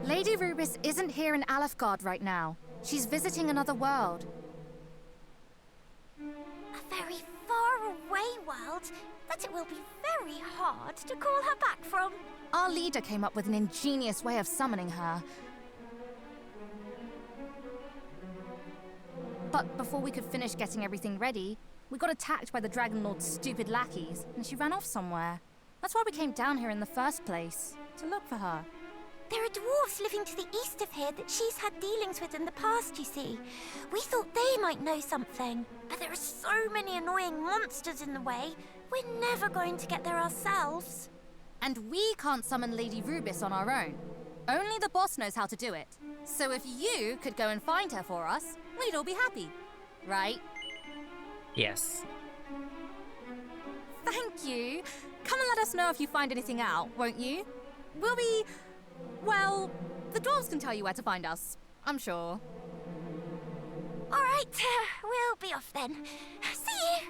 Lady Rubis isn't here in Alefgard right now. She's visiting another world. A very far away world that it will be very hard to call her back from. Our leader came up with an ingenious way of summoning her. But before we could finish getting everything ready, we got attacked by the Dragon Lord's stupid lackeys, and she ran off somewhere. That's why we came down here in the first place, to look for her. There are dwarves living to the east of here that she's had dealings with in the past, you see. We thought they might know something, but there are so many annoying monsters in the way, we're never going to get there ourselves. And we can't summon Lady Rubis on our own. Only the boss knows how to do it. So if you could go and find her for us, we'd all be happy. Right? Yes. Thank you. Come and let us know if you find anything out, won't you? We'll be... well, the dwarves can tell you where to find us, I'm sure. All right, we'll be off then. See you!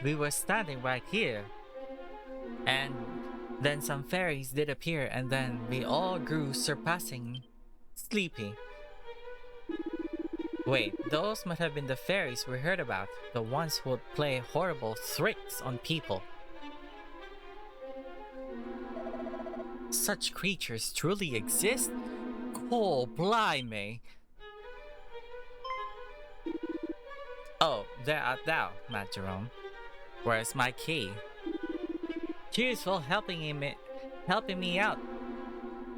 We were standing right here. And then some fairies did appear, and then we all grew surpassing sleepy. Wait, those must have been the fairies we heard about, the ones who would play horrible tricks on people. Such creatures truly exist? Oh, blimey. Oh, there art thou, MattJerome. Where's my key? Cheers for helping me out.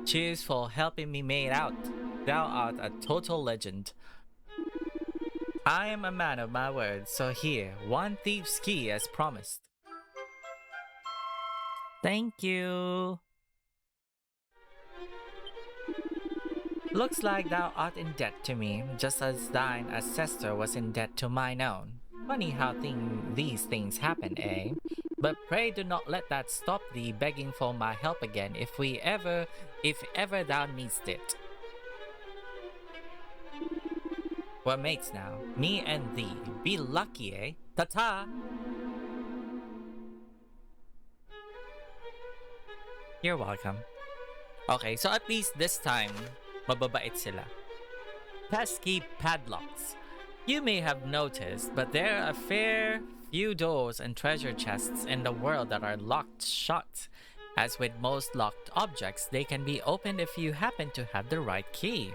Cheers for helping me made out. Thou art a total legend. I am a man of my word, so here, one thief's key as promised. Thank you. Looks like thou art in debt to me, just as thine ancestor was in debt to mine own. Funny how these things happen, eh? But pray do not let that stop thee begging for my help again if ever thou needst it. We're mates now, me and thee. Be lucky, eh? Ta-ta! You're welcome. Okay, so at least this time, mababait sila. Pesky padlocks. You may have noticed, but there are a fair few doors and treasure chests in the world that are locked shut. As with most locked objects, they can be opened if you happen to have the right key.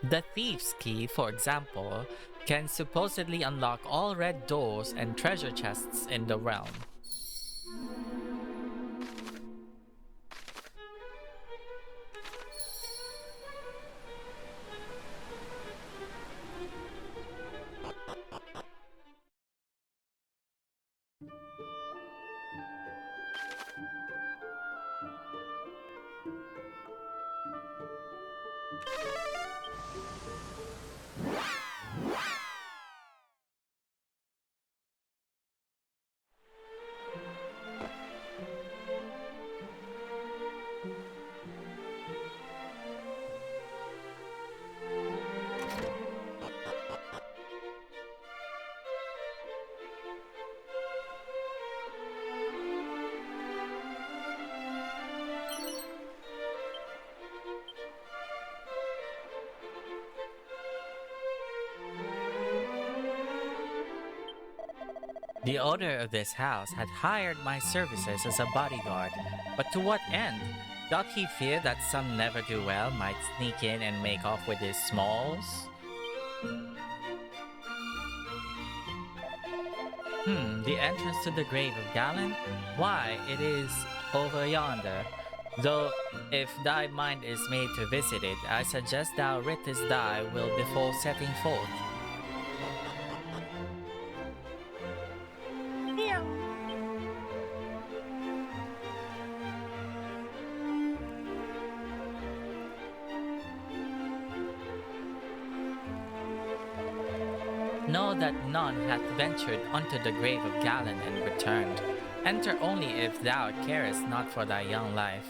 The thief's key, for example, can supposedly unlock all red doors and treasure chests in the realm. The owner of this house had hired my services as a bodyguard, but to what end? Doth he fear that some ne'er-do-well might sneak in and make off with his smalls? The entrance to the grave of Galen? Why, it is over yonder. Though, if thy mind is made to visit it, I suggest thou writtest thy will before setting forth. Know that none hath ventured unto the grave of Galen and returned. Enter only if thou carest not for thy young life.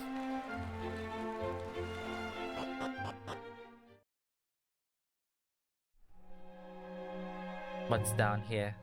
What's down here?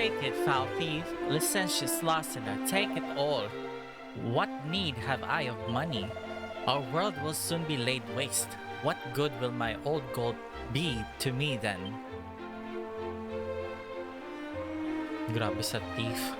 Take it, foul thief, licentious larcener, take it all. What need have I of money? Our world will soon be laid waste. What good will my old gold be to me then? Grabe sa thief.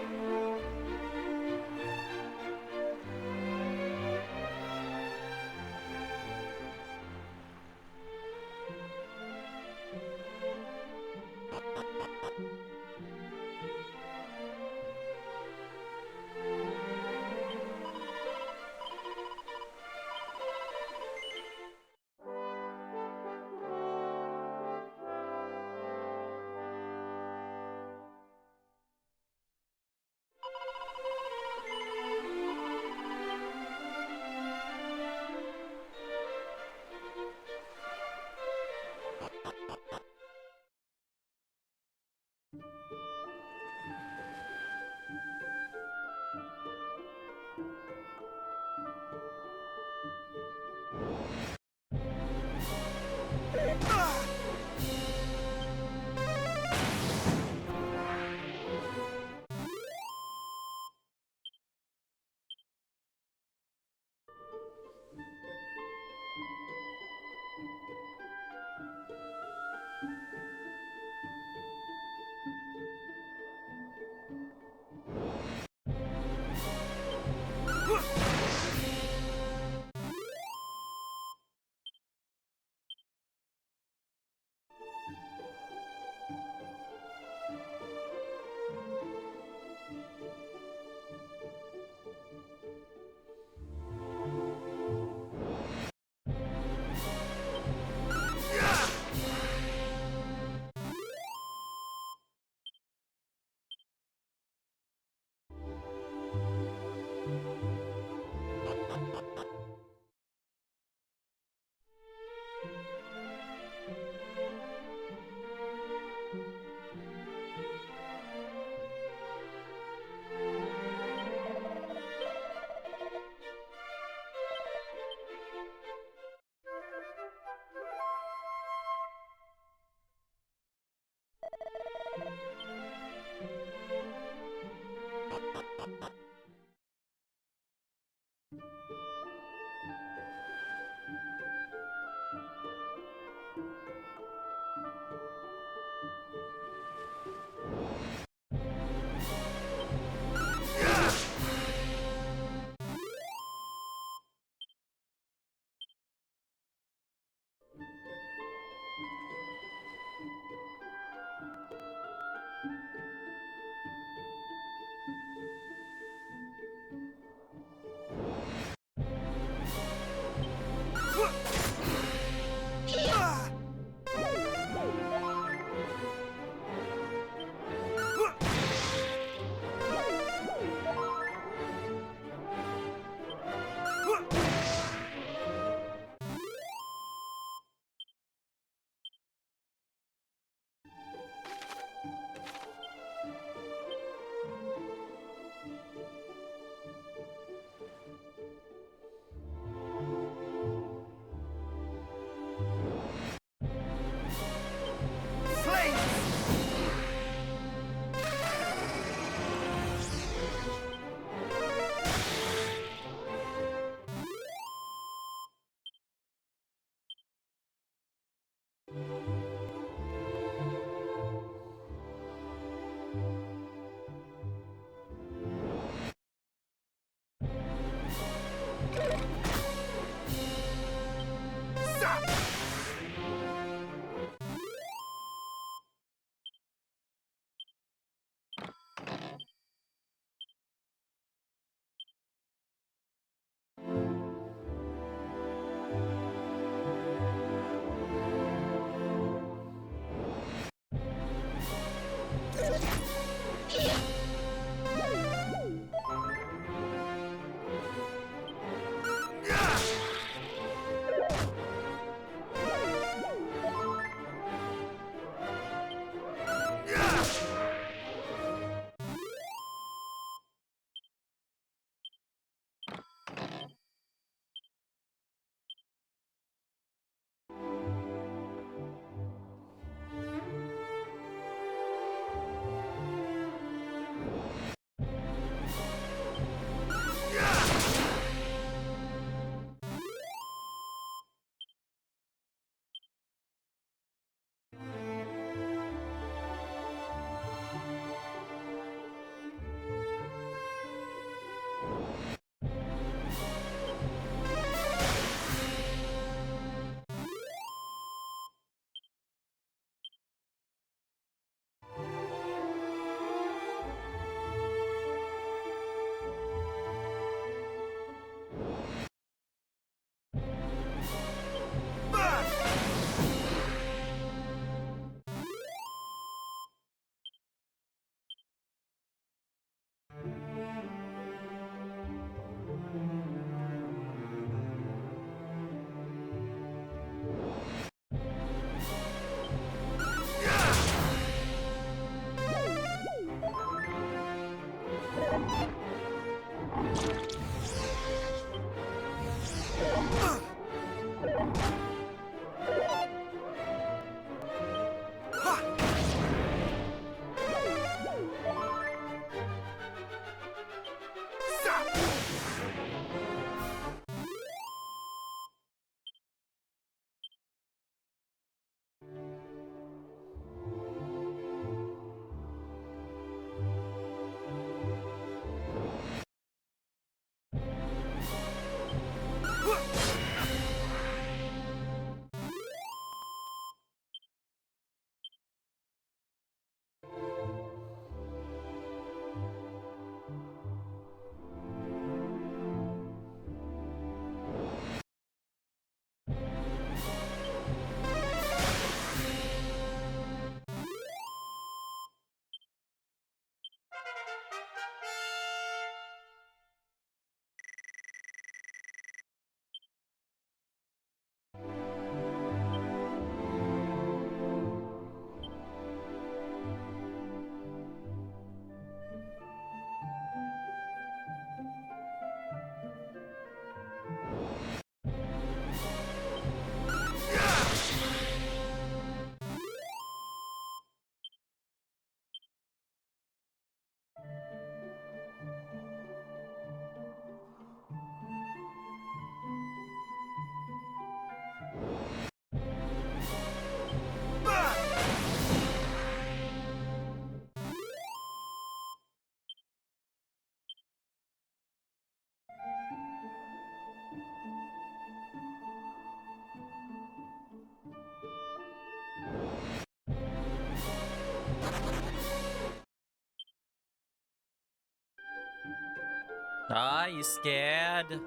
Ah, you scared?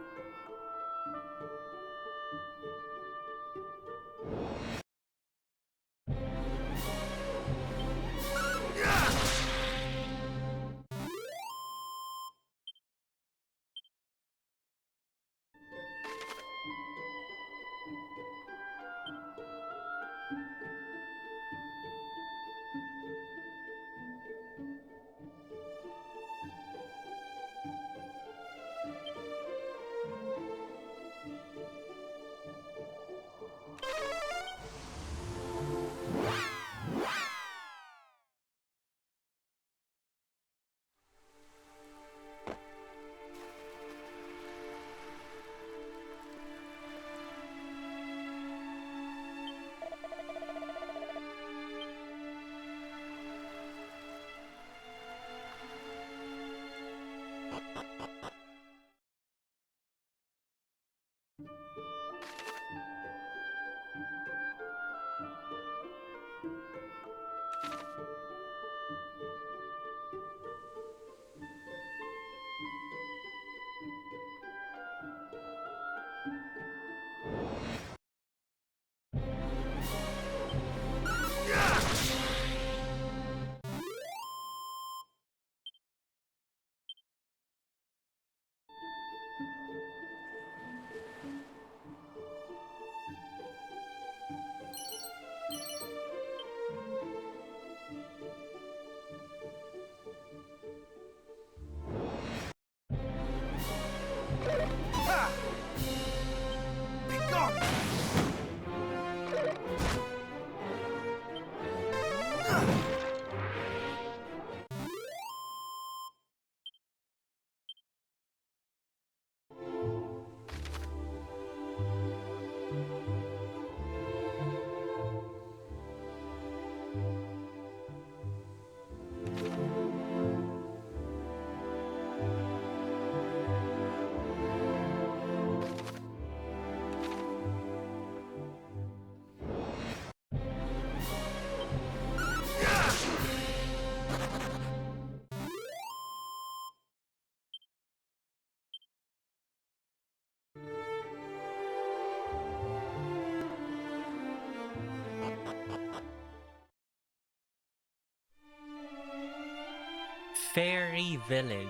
Fairy Village.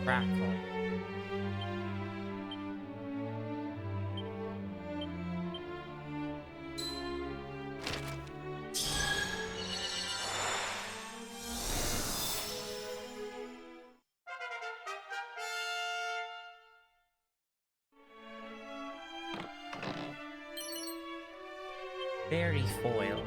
Crackle. Fairy foil.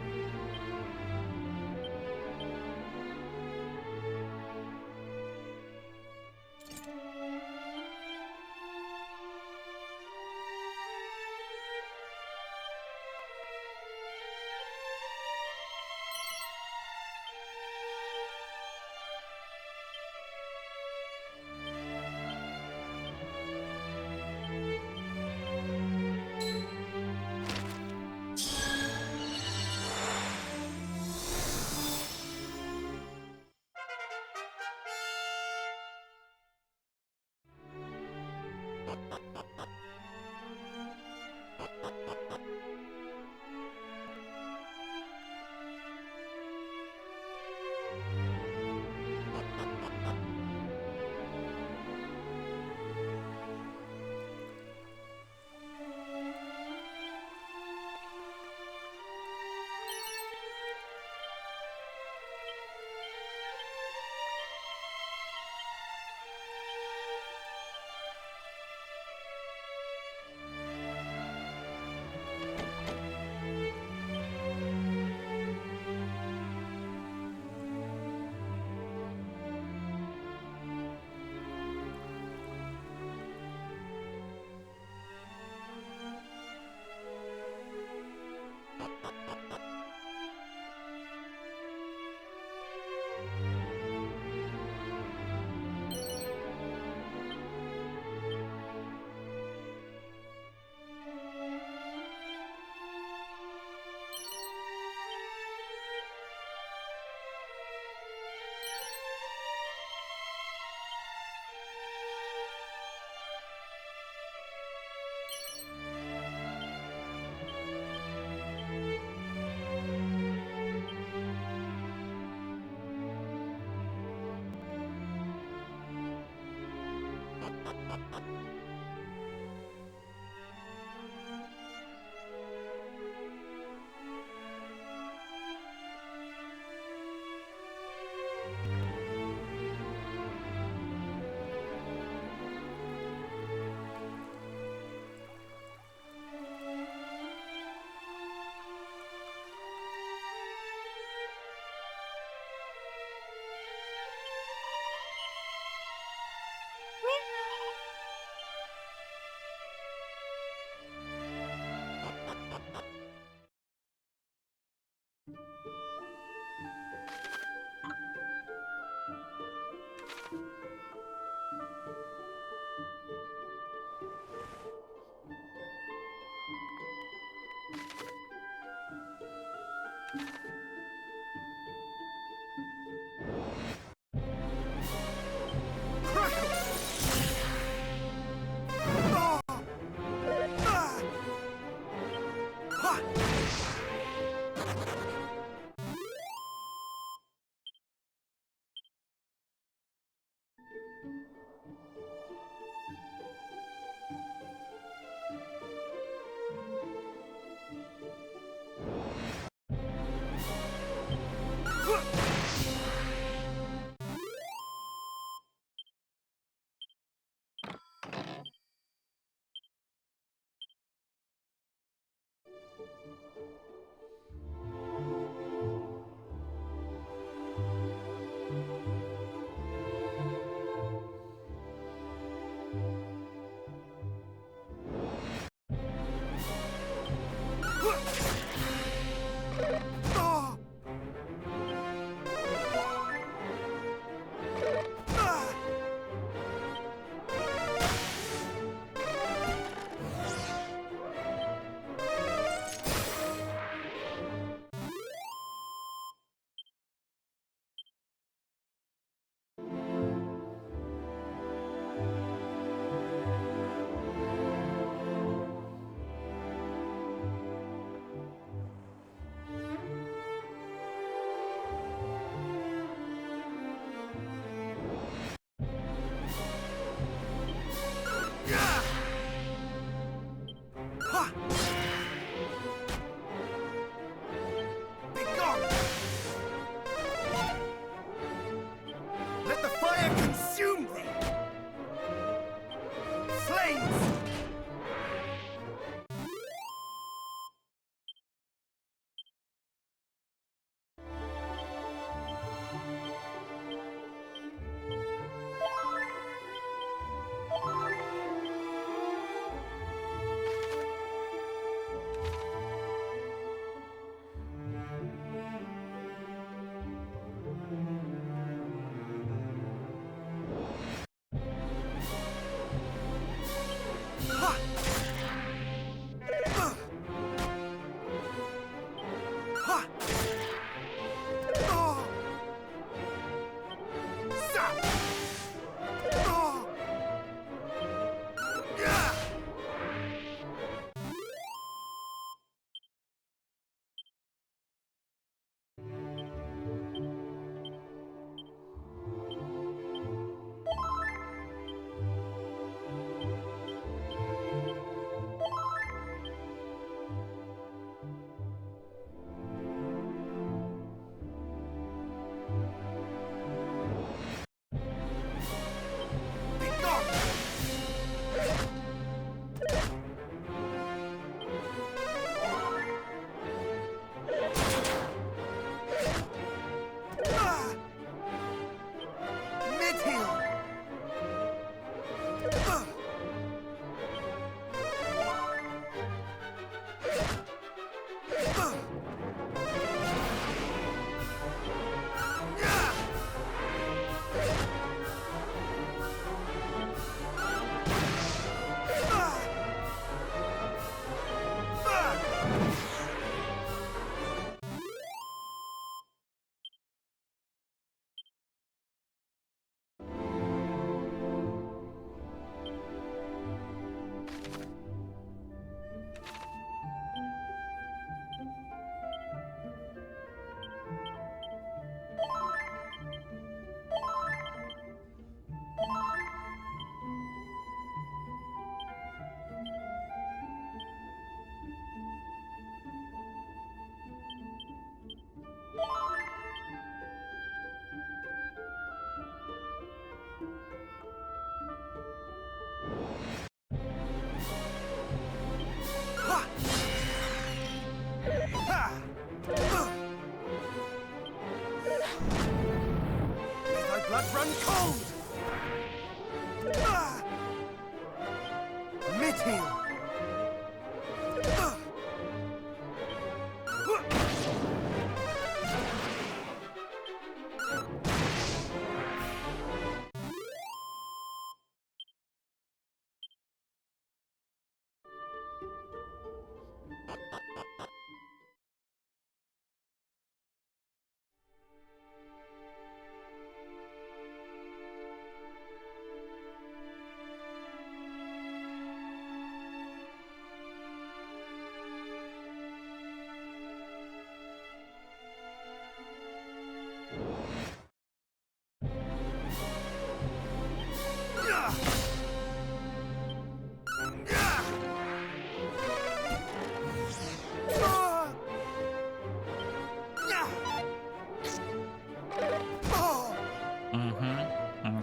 heal.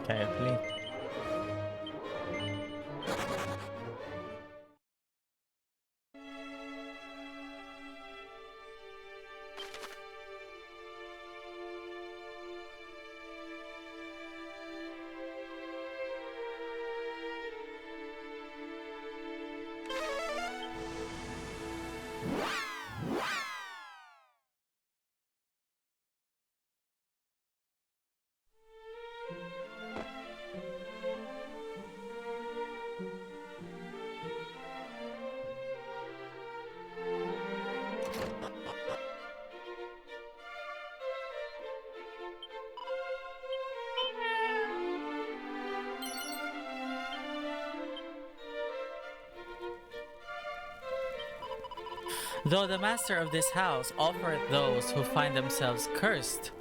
Okay, please. Though the master of this house offereth those who find themselves cursed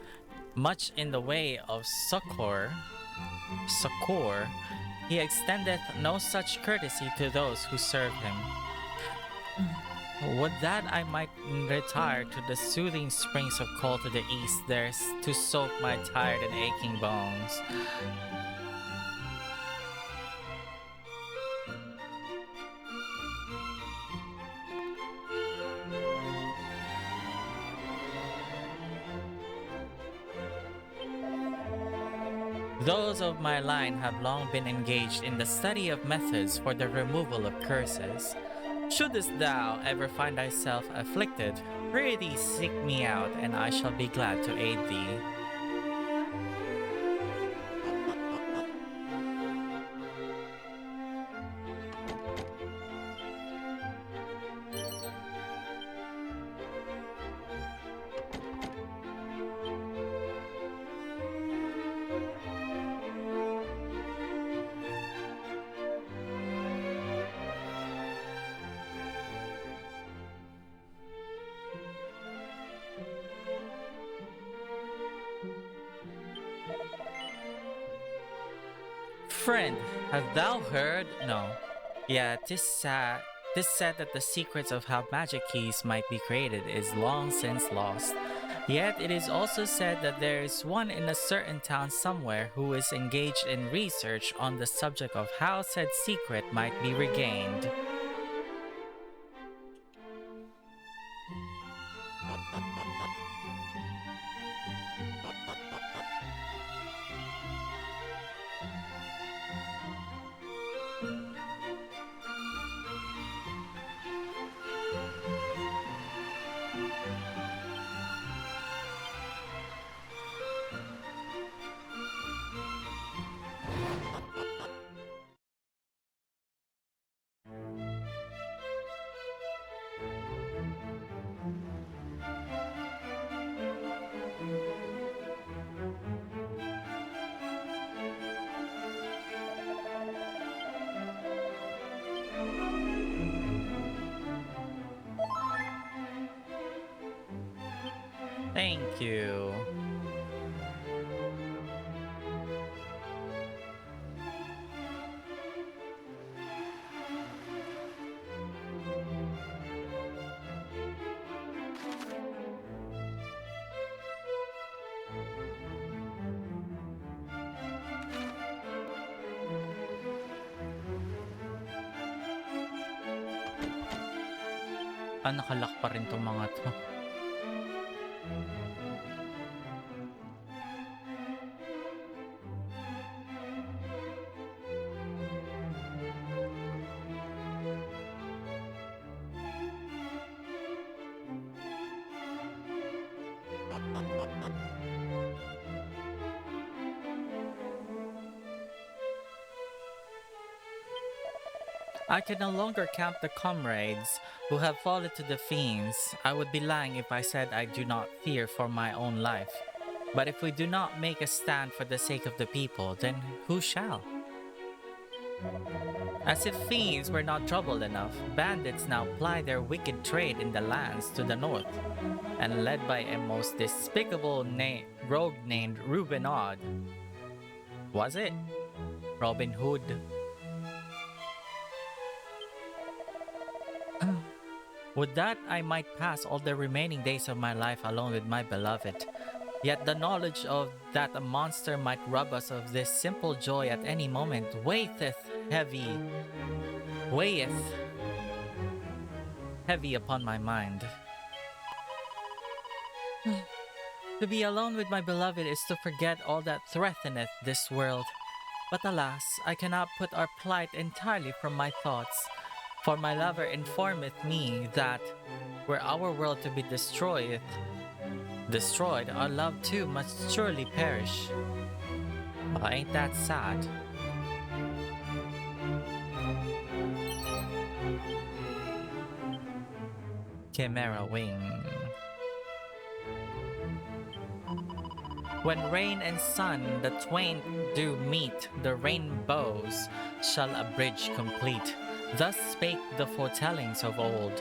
much in the way of succor, he extendeth no such courtesy to those who serve him. Would that I might retire to the soothing springs of cold to the east, there to soak my tired and aching bones. Those of my line have long been engaged in the study of methods for the removal of curses. Shouldest thou ever find thyself afflicted, prithee seek me out, and I shall be glad to aid thee. Friend, hast thou heard? No. Yeah, tis said that the secrets of how magic keys might be created is long since lost. Yet it is also said that there is one in a certain town somewhere who is engaged in research on the subject of how said secret might be regained. Thank you. Nakalock pa rin tong mga to. I can no longer count the comrades who have fallen to the fiends. I would be lying if I said I do not fear for my own life. But if we do not make a stand for the sake of the people, then who shall? As if fiends were not trouble enough, bandits now ply their wicked trade in the lands to the north, and led by a most despicable rogue named Reuben Odd. Was it? Robin Hood. Would that I might pass all the remaining days of my life alone with my beloved. Yet the knowledge of that a monster might rob us of this simple joy at any moment weigheth heavy upon my mind. To be alone with my beloved is to forget all that threateneth this world. But alas, I cannot put our plight entirely from my thoughts. For my lover informeth me that, were our world to be destroyed, our love too must surely perish. Oh, ain't that sad? Chimera Wing. When rain and sun the twain do meet, the rainbows shall a bridge complete. Thus spake the foretellings of old.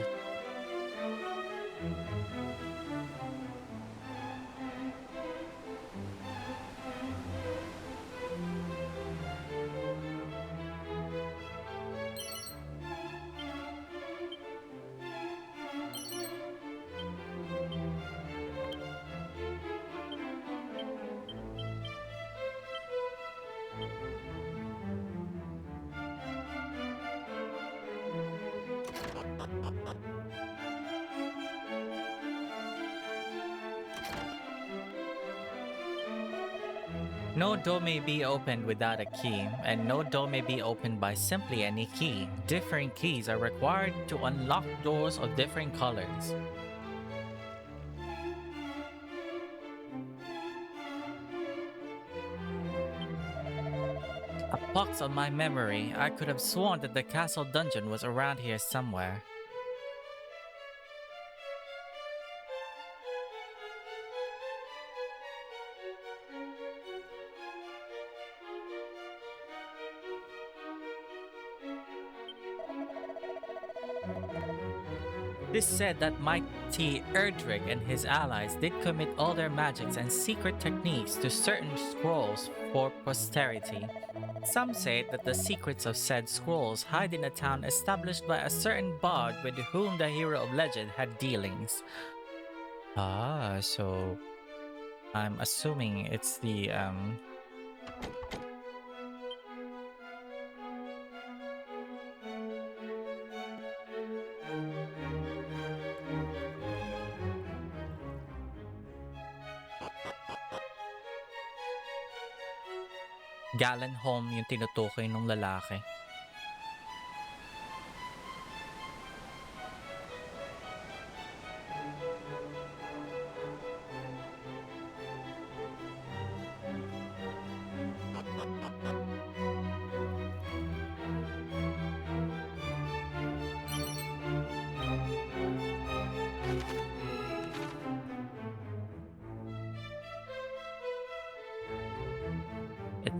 No door may be opened without a key, and no door may be opened by simply any key. Different keys are required to unlock doors of different colors. A pox on my memory, I could have sworn that the castle dungeon was around here somewhere. It is said that mighty Erdrig and his allies did commit all their magics and secret techniques to certain scrolls for posterity. Some say that the secrets of said scrolls hide in a town established by a certain bard with whom the hero of legend had dealings. Ah, so I'm assuming it's the Gallenholm yung tinutukoy ng lalaki.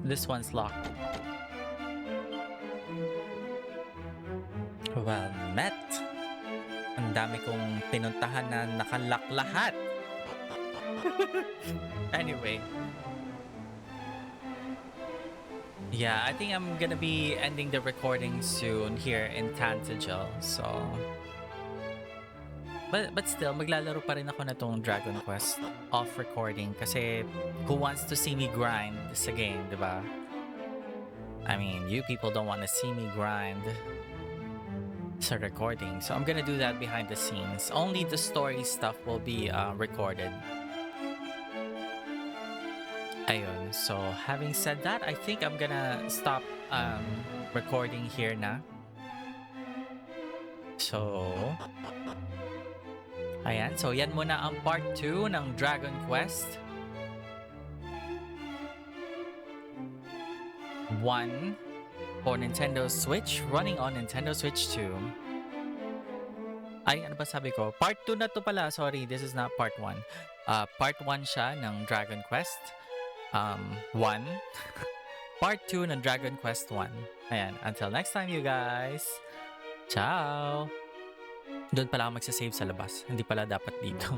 This one's locked. Well met. Ang dami kong pinuntahan na nakalock lahat. Anyway. Yeah, I think I'm gonna be ending the recording soon here in Tantagel, so... But still, maglalaro pa rin ako na tong Dragon Quest off recording kasi who wants to see me grind sa game, diba? I mean, you people don't want to see me grind sa recording, so I'm gonna do that behind the scenes. Only the story stuff will be recorded. Ayun, so having said that, I think I'm gonna stop recording here na. So... Ayan, so yan muna ang part 2 ng Dragon Quest 1. for Nintendo Switch, running on Nintendo Switch 2. Ay, ano ba sabi ko? Part 2 na to pala. Sorry, this is not part 1. Part 1 siya ng Dragon Quest 1. Part 2 ng Dragon Quest 1. Ayan, until next time you guys. Ciao! Doon pala ako magsasave sa labas. Hindi pala dapat dito.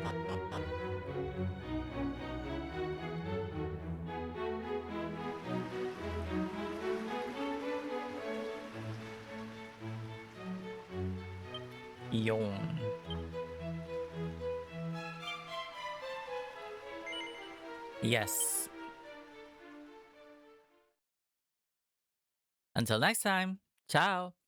Yung. Yes. Until next time. Ciao.